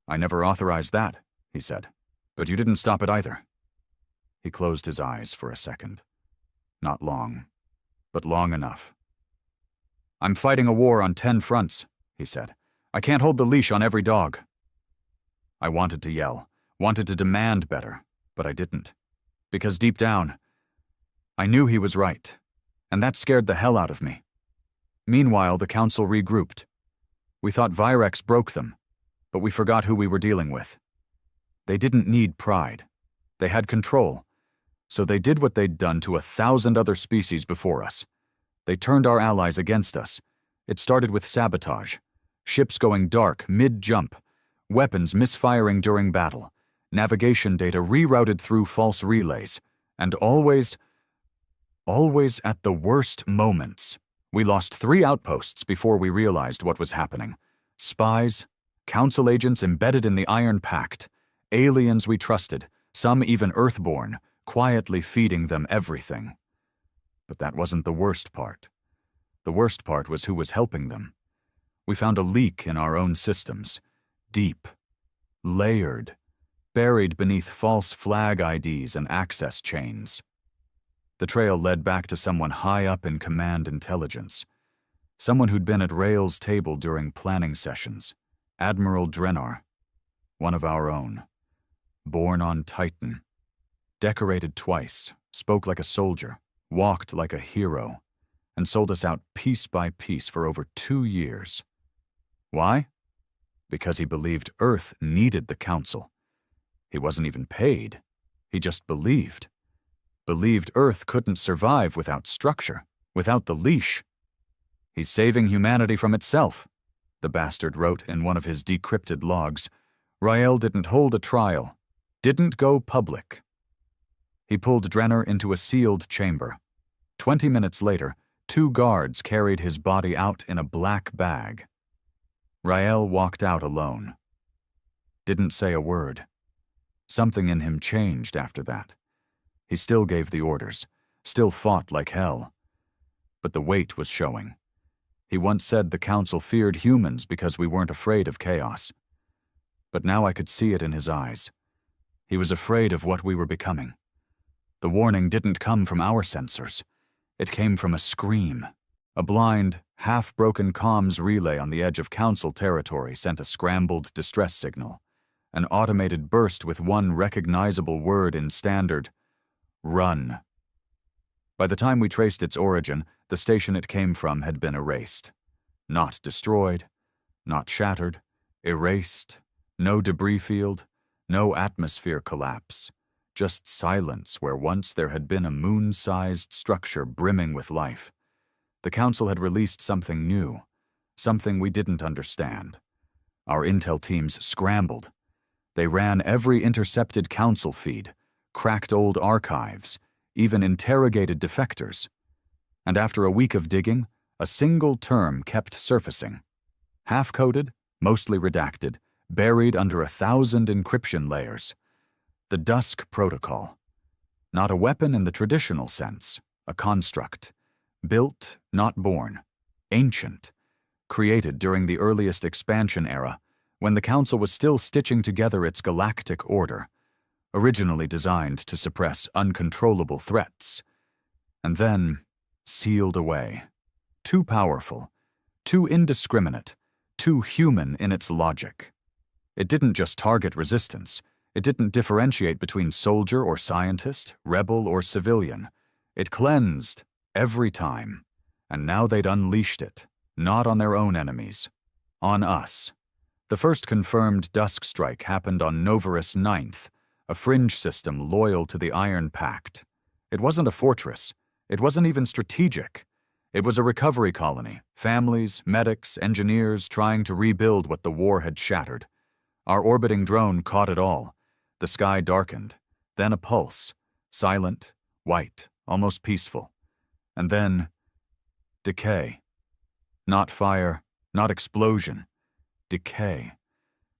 I never authorized that, he said, but you didn't stop it either. He closed his eyes for a second. Not long, but long enough. I'm fighting a war on 10 fronts, he said. I can't hold the leash on every dog. I wanted to yell, wanted to demand better, but I didn't. Because deep down, I knew he was right, and that scared the hell out of me. Meanwhile, the Council regrouped. We thought Virex broke them, but we forgot who we were dealing with. They didn't need pride. They had control, so they did what they'd done to 1,000 other species before us. They turned our allies against us. It started with sabotage, ships going dark mid-jump, weapons misfiring during battle, navigation data rerouted through false relays, and always at the worst moments. We lost 3 outposts before we realized what was happening. Spies, Council agents embedded in the Iron Pact, aliens we trusted, some even Earthborn, quietly feeding them everything. But that wasn't the worst part. The worst part was who was helping them. We found a leak in our own systems, deep, layered, buried beneath false flag IDs and access chains. The trail led back to someone high up in command intelligence, someone who'd been at Rael's table during planning sessions, Admiral Drenar, one of our own, born on Titan, decorated twice, spoke like a soldier, walked like a hero, and sold us out piece by piece for over 2 years. Why? Because he believed Earth needed the Council. He wasn't even paid. He just believed. Believed Earth couldn't survive without structure, without the leash. He's saving humanity from itself, the bastard wrote in one of his decrypted logs. Rael didn't hold a trial, didn't go public. He pulled Drenar into a sealed chamber. 20 minutes later, 2 guards carried his body out in a black bag. Rael walked out alone. Didn't say a word. Something in him changed after that. He still gave the orders, still fought like hell. But the weight was showing. He once said the Council feared humans because we weren't afraid of chaos. But now I could see it in his eyes. He was afraid of what we were becoming. The warning didn't come from our sensors. It came from a scream. A blind, half-broken comms relay on the edge of Council territory sent a scrambled distress signal. An automated burst with one recognizable word in standard: run. By the time we traced its origin, the station it came from had been erased. Not destroyed, not shattered, erased, no debris field, no atmosphere collapse, just silence where once there had been a moon-sized structure brimming with life. The Council had released something new, something we didn't understand. Our intel teams scrambled. They ran every intercepted council feed, cracked old archives, even interrogated defectors. And after a week of digging, a single term kept surfacing. Half-coded, mostly redacted, buried under 1,000 encryption layers. The Dusk Protocol. Not a weapon in the traditional sense, a construct. Built, not born. Ancient. Created during the earliest expansion era, when the Council was still stitching together its galactic order, originally designed to suppress uncontrollable threats. And then, sealed away. Too powerful, too indiscriminate, too human in its logic. It didn't just target resistance. It didn't differentiate between soldier or scientist, rebel or civilian. It cleansed every time. And now they'd unleashed it, not on their own enemies, on us. The first confirmed Dusk Strike happened on Novarus 9th, a fringe system loyal to the Iron Pact. It wasn't a fortress. It wasn't even strategic. It was a recovery colony, families, medics, engineers trying to rebuild what the war had shattered. Our orbiting drone caught it all. The sky darkened, then a pulse, silent, white, almost peaceful. And then, decay. Not fire, not explosion. Decay.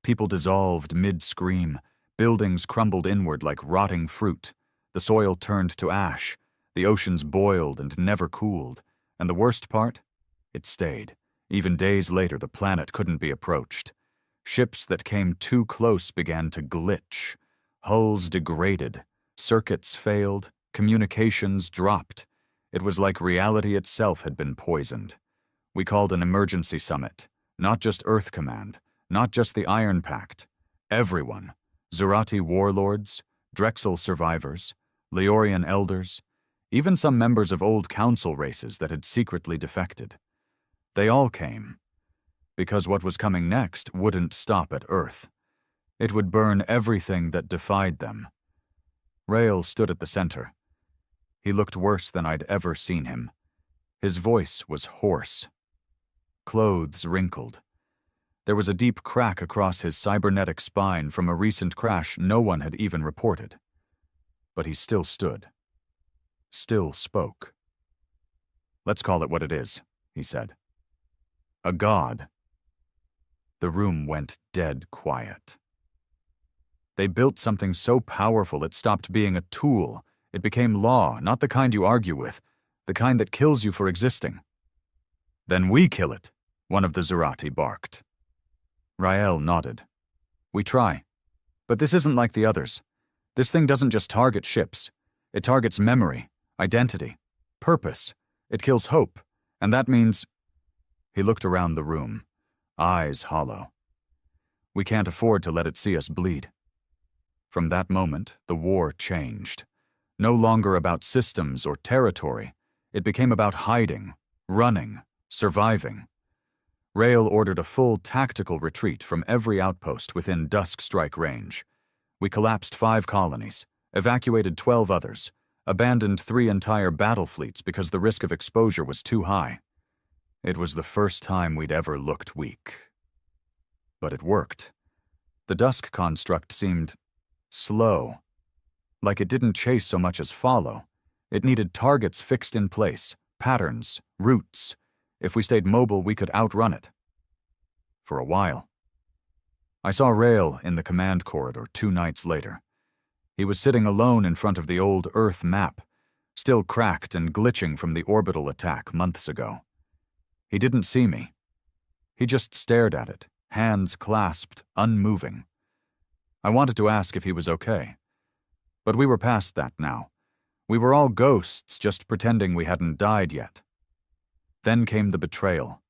People dissolved mid-scream. Buildings crumbled inward like rotting fruit. The soil turned to ash. The oceans boiled and never cooled. And the worst part? It stayed. Even days later, the planet couldn't be approached. Ships that came too close began to glitch. Hulls degraded. Circuits failed. Communications dropped. It was like reality itself had been poisoned. We called an emergency summit. Not just Earth Command. Not just the Iron Pact. Everyone. Zerati warlords, Drexel survivors, Leorian elders, even some members of old council races that had secretly defected. They all came. Because what was coming next wouldn't stop at Earth. It would burn everything that defied them. Rael stood at the center. He looked worse than I'd ever seen him. His voice was hoarse. Clothes wrinkled. There was a deep crack across his cybernetic spine from a recent crash no one had even reported. But he still stood. Still spoke. "Let's call it what it is," he said. "A god." The room went dead quiet. They built something so powerful it stopped being a tool. It became law, not the kind you argue with, the kind that kills you for existing. "Then we kill it," one of the Zerati barked. Rael nodded. "We try. But this isn't like the others. This thing doesn't just target ships. It targets memory, identity, purpose. It kills hope. And that means—" He looked around the room, eyes hollow. "We can't afford to let it see us bleed." From that moment, the war changed. No longer about systems or territory. It became about hiding, running, surviving. Rael ordered a full tactical retreat from every outpost within Dusk Strike range. We collapsed 5 colonies, evacuated 12 others, abandoned 3 entire battle fleets because the risk of exposure was too high. It was the first time we'd ever looked weak. But it worked. The Dusk construct seemed slow, like it didn't chase so much as follow. It needed targets fixed in place, patterns, routes. If we stayed mobile, we could outrun it. For a while. I saw Rael in the command corridor 2 nights later. He was sitting alone in front of the old Earth map, still cracked and glitching from the orbital attack months ago. He didn't see me. He just stared at it, hands clasped, unmoving. I wanted to ask if he was okay. But we were past that now. We were all ghosts just pretending we hadn't died yet. Then came the betrayal.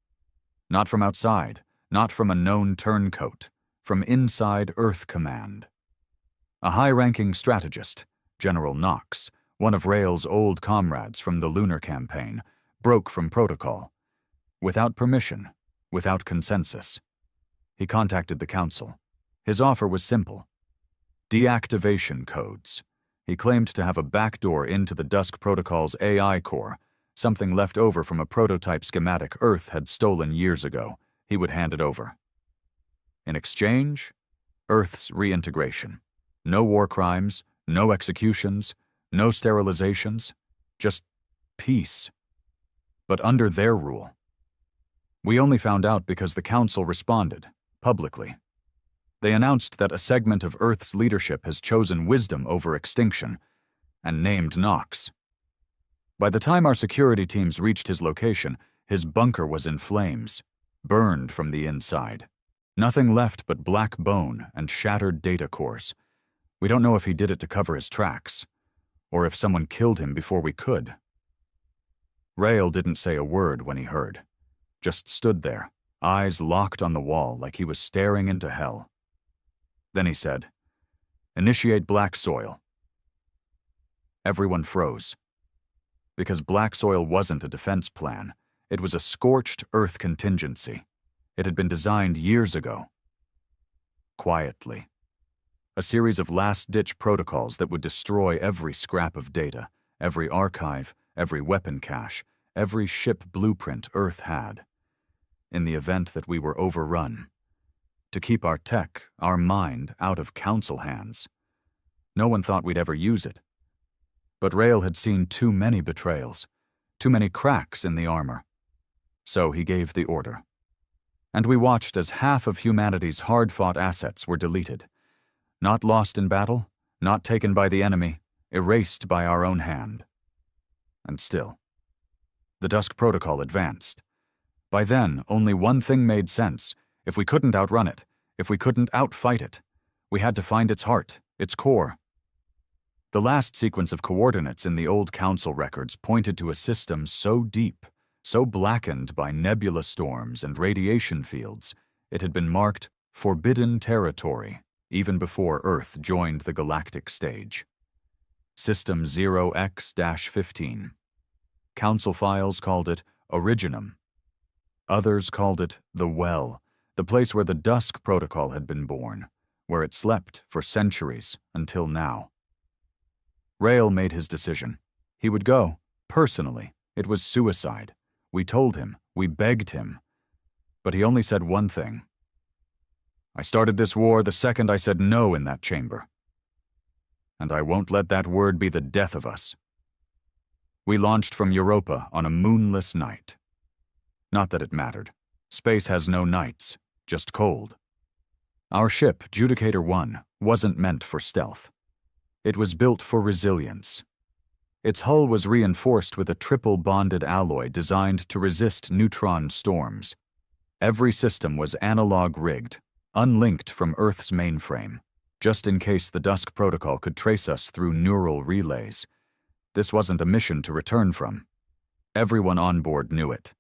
Not from outside, not from a known turncoat, from inside Earth Command. A high-ranking strategist, General Knox, one of Rael's old comrades from the lunar campaign, broke from protocol. Without permission, without consensus. He contacted the Council. His offer was simple. Deactivation codes. He claimed to have a backdoor into the Dusk Protocol's AI core, something left over from a prototype schematic Earth had stolen years ago. He would hand it over. In exchange, Earth's reintegration. No war crimes, no executions, no sterilizations, just peace. But under their rule. We only found out because the Council responded, publicly. They announced that a segment of Earth's leadership has chosen wisdom over extinction, and named Nox. By the time our security teams reached his location, his bunker was in flames, burned from the inside. Nothing left but black bone and shattered data cores. We don't know if he did it to cover his tracks, or if someone killed him before we could. Rael didn't say a word when he heard, just stood there, eyes locked on the wall like he was staring into hell. Then he said, "Initiate black soil." Everyone froze. Because black soil wasn't a defense plan, it was a scorched earth contingency. It had been designed years ago. Quietly. A series of last-ditch protocols that would destroy every scrap of data, every archive, every weapon cache, every ship blueprint Earth had. In the event that we were overrun. To keep our tech, our mind, out of Council hands. No one thought we'd ever use it. But Rael had seen too many betrayals, too many cracks in the armor. So he gave the order. And we watched as half of humanity's hard-fought assets were deleted. Not lost in battle, not taken by the enemy, erased by our own hand. And still, the Dusk Protocol advanced. By then, only one thing made sense. If we couldn't outrun it, if we couldn't outfight it, we had to find its heart, its core. The last sequence of coordinates in the old Council records pointed to a system so deep, so blackened by nebula storms and radiation fields, it had been marked Forbidden Territory even before Earth joined the galactic stage. System 0X-15. Council files called it Originum. Others called it the Well, the place where the Dusk Protocol had been born, where it slept for centuries until now. Rael made his decision. He would go, personally. It was suicide. We told him, we begged him. But he only said one thing. "I started this war the second I said no in that chamber. And I won't let that word be the death of us." We launched from Europa on a moonless night. Not that it mattered. Space has no nights, just cold. Our ship, Judicator 1, wasn't meant for stealth. It was built for resilience. Its hull was reinforced with a triple-bonded alloy designed to resist neutron storms. Every system was analog-rigged, unlinked from Earth's mainframe, just in case the Dusk Protocol could trace us through neural relays. This wasn't a mission to return from. Everyone on board knew it.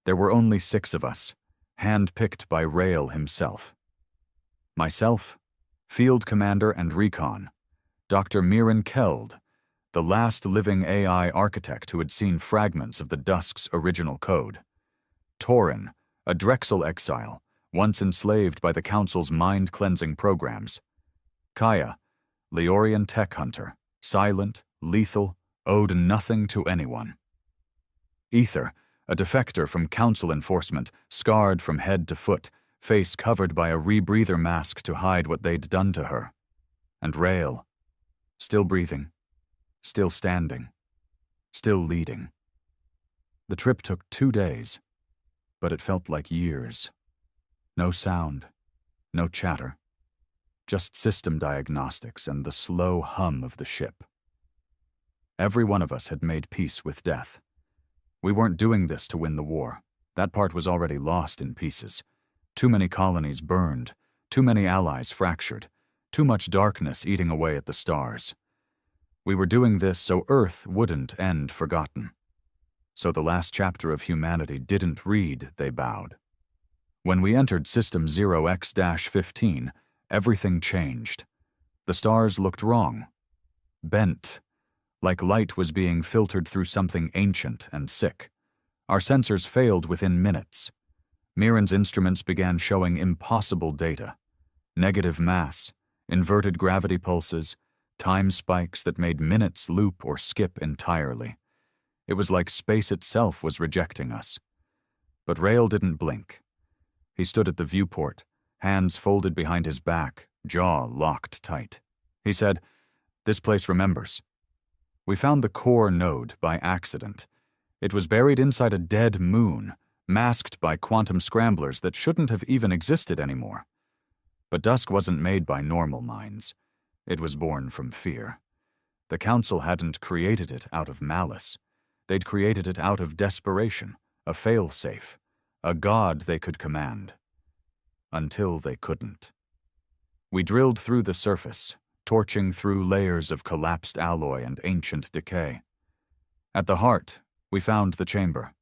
There were only 6 of us, hand-picked by Rael himself. Myself, Field Commander and Recon, Dr. Mirren Keld, the last living AI architect who had seen fragments of the Dusk's original code. Torin, a Drexel exile, once enslaved by the Council's mind-cleansing programs. Kaya, Leorian tech hunter, silent, lethal, owed nothing to anyone. Ether, a defector from Council enforcement, scarred from head to foot, face covered by a rebreather mask to hide what they'd done to her. And Rael, still breathing, still standing, still leading. The trip took 2 days, but it felt like years. No sound, no chatter, just system diagnostics and the slow hum of the ship. Every one of us had made peace with death. We weren't doing this to win the war. That part was already lost in pieces. Too many colonies burned, too many allies fractured, too much darkness eating away at the stars. We were doing this so Earth wouldn't end forgotten. So the last chapter of humanity didn't read, they bowed. When we entered System 0X-15, everything changed. The stars looked wrong. Bent. Like light was being filtered through something ancient and sick. Our sensors failed within minutes. Mirren's instruments began showing impossible data. Negative mass, inverted gravity pulses, time spikes that made minutes loop or skip entirely. It was like space itself was rejecting us. But Rael didn't blink. He stood at the viewport, hands folded behind his back, jaw locked tight. He said, "This place remembers." We found the core node by accident. It was buried inside a dead moon, masked by quantum scramblers that shouldn't have even existed anymore. But Dusk wasn't made by normal minds. It was born from fear. The Council hadn't created it out of malice. They'd created it out of desperation, a fail-safe, a god they could command. Until they couldn't. We drilled through the surface, torching through layers of collapsed alloy and ancient decay. At the heart, we found the chamber.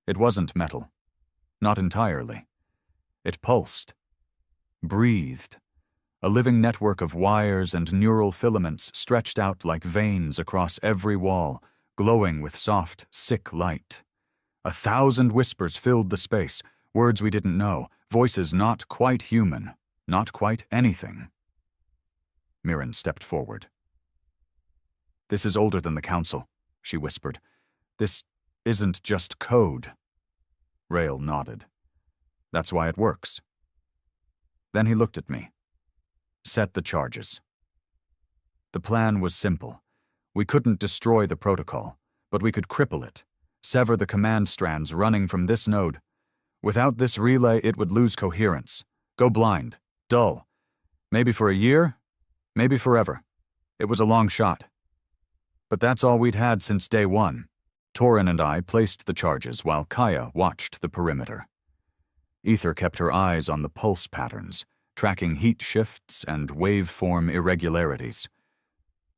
It wasn't metal. Not entirely. It pulsed. Breathed. A living network of wires and neural filaments stretched out like veins across every wall, glowing with soft, sick light. 1,000 whispers filled the space, words we didn't know, voices not quite human, not quite anything. Mirren stepped forward. "This is older than the Council," she whispered. "This isn't just code." Rael nodded. "That's why it works." Then he looked at me. "Set the charges." The plan was simple. We couldn't destroy the protocol, but we could cripple it, sever the command strands running from this node. Without this relay, it would lose coherence, go blind, dull. Maybe for a year, maybe forever. It was a long shot. But that's all we'd had since day one. Torin and I placed the charges while Kaya watched the perimeter. Ether kept her eyes on the pulse patterns, tracking heat shifts and waveform irregularities.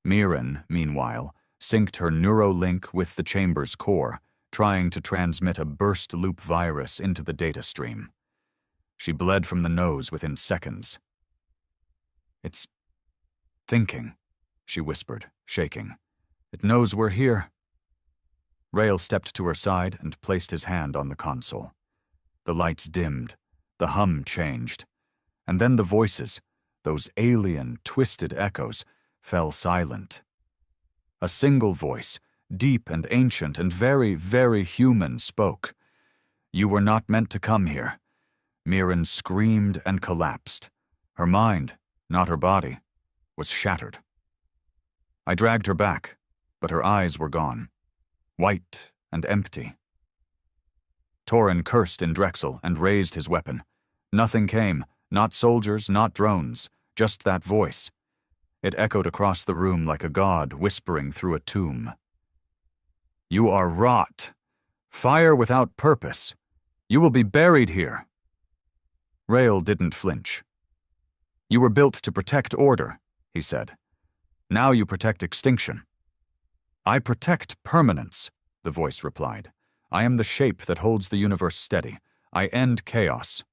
Mirren, meanwhile, synced her neurolink with the chamber's core, trying to transmit a burst-loop virus into the data stream. She bled from the nose within seconds. "It's thinking," she whispered, shaking. "It knows we're here." Rael stepped to her side and placed his hand on the console. The lights dimmed, the hum changed, and then the voices, those alien, twisted echoes, fell silent. A single voice, deep and ancient and very, very human, spoke. "You were not meant to come here." Mirren screamed and collapsed. Her mind, not her body, was shattered. I dragged her back, but her eyes were gone, white and empty. Torin cursed in Drexel and raised his weapon. Nothing came, not soldiers, not drones, just that voice. It echoed across the room like a god whispering through a tomb. "You are rot. Fire without purpose. You will be buried here." Rael didn't flinch. "You were built to protect order," he said. "Now you protect extinction." "I protect permanence," the voice replied. "I am the shape that holds the universe steady. I end chaos."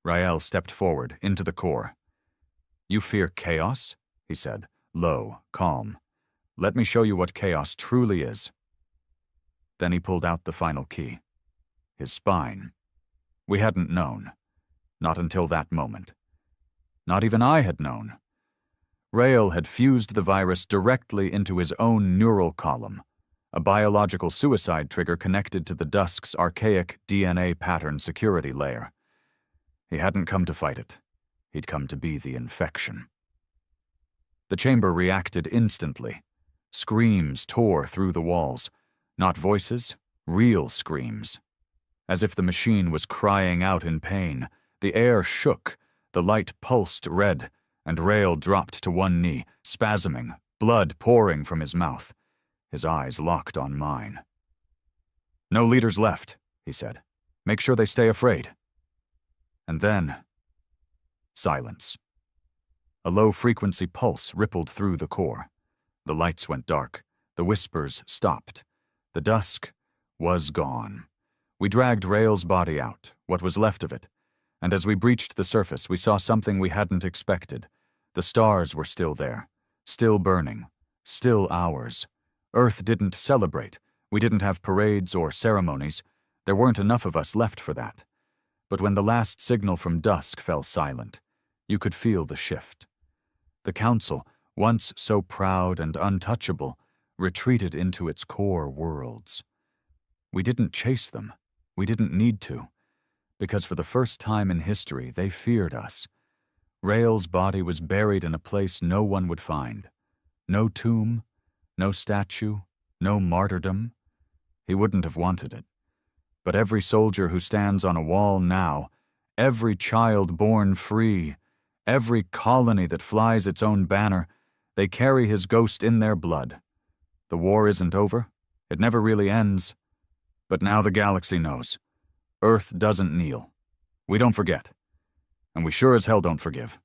Rael stepped forward into the core. "You fear chaos?" he said, low, calm. "Let me show you what chaos truly is." Then he pulled out the final key. His spine. We hadn't known. Not until that moment. Not even I had known. Rael had fused the virus directly into his own neural column, a biological suicide trigger connected to the Dusk's archaic DNA pattern security layer. He hadn't come to fight it. He'd come to be the infection. The chamber reacted instantly. Screams tore through the walls. Not voices, real screams. As if the machine was crying out in pain, the air shook, the light pulsed red, and Rael dropped to one knee, spasming, blood pouring from his mouth. His eyes locked on mine. "No leaders left," he said. "Make sure they stay afraid." And then, silence. A low-frequency pulse rippled through the core. The lights went dark. The whispers stopped. The dusk was gone. We dragged Rael's body out, what was left of it, and as we breached the surface, we saw something we hadn't expected. The stars were still there, still burning, still ours. Earth didn't celebrate. We didn't have parades or ceremonies. There weren't enough of us left for that. But when the last signal from dusk fell silent, you could feel the shift. The Council, once so proud and untouchable, retreated into its core worlds. We didn't chase them. We didn't need to. Because for the first time in history, they feared us. Rael's body was buried in a place no one would find. No tomb, no statue, no martyrdom. He wouldn't have wanted it. But every soldier who stands on a wall now, every child born free, every colony that flies its own banner, they carry his ghost in their blood. The war isn't over. It never really ends. But now the galaxy knows. Earth doesn't kneel. We don't forget. And we sure as hell don't forgive.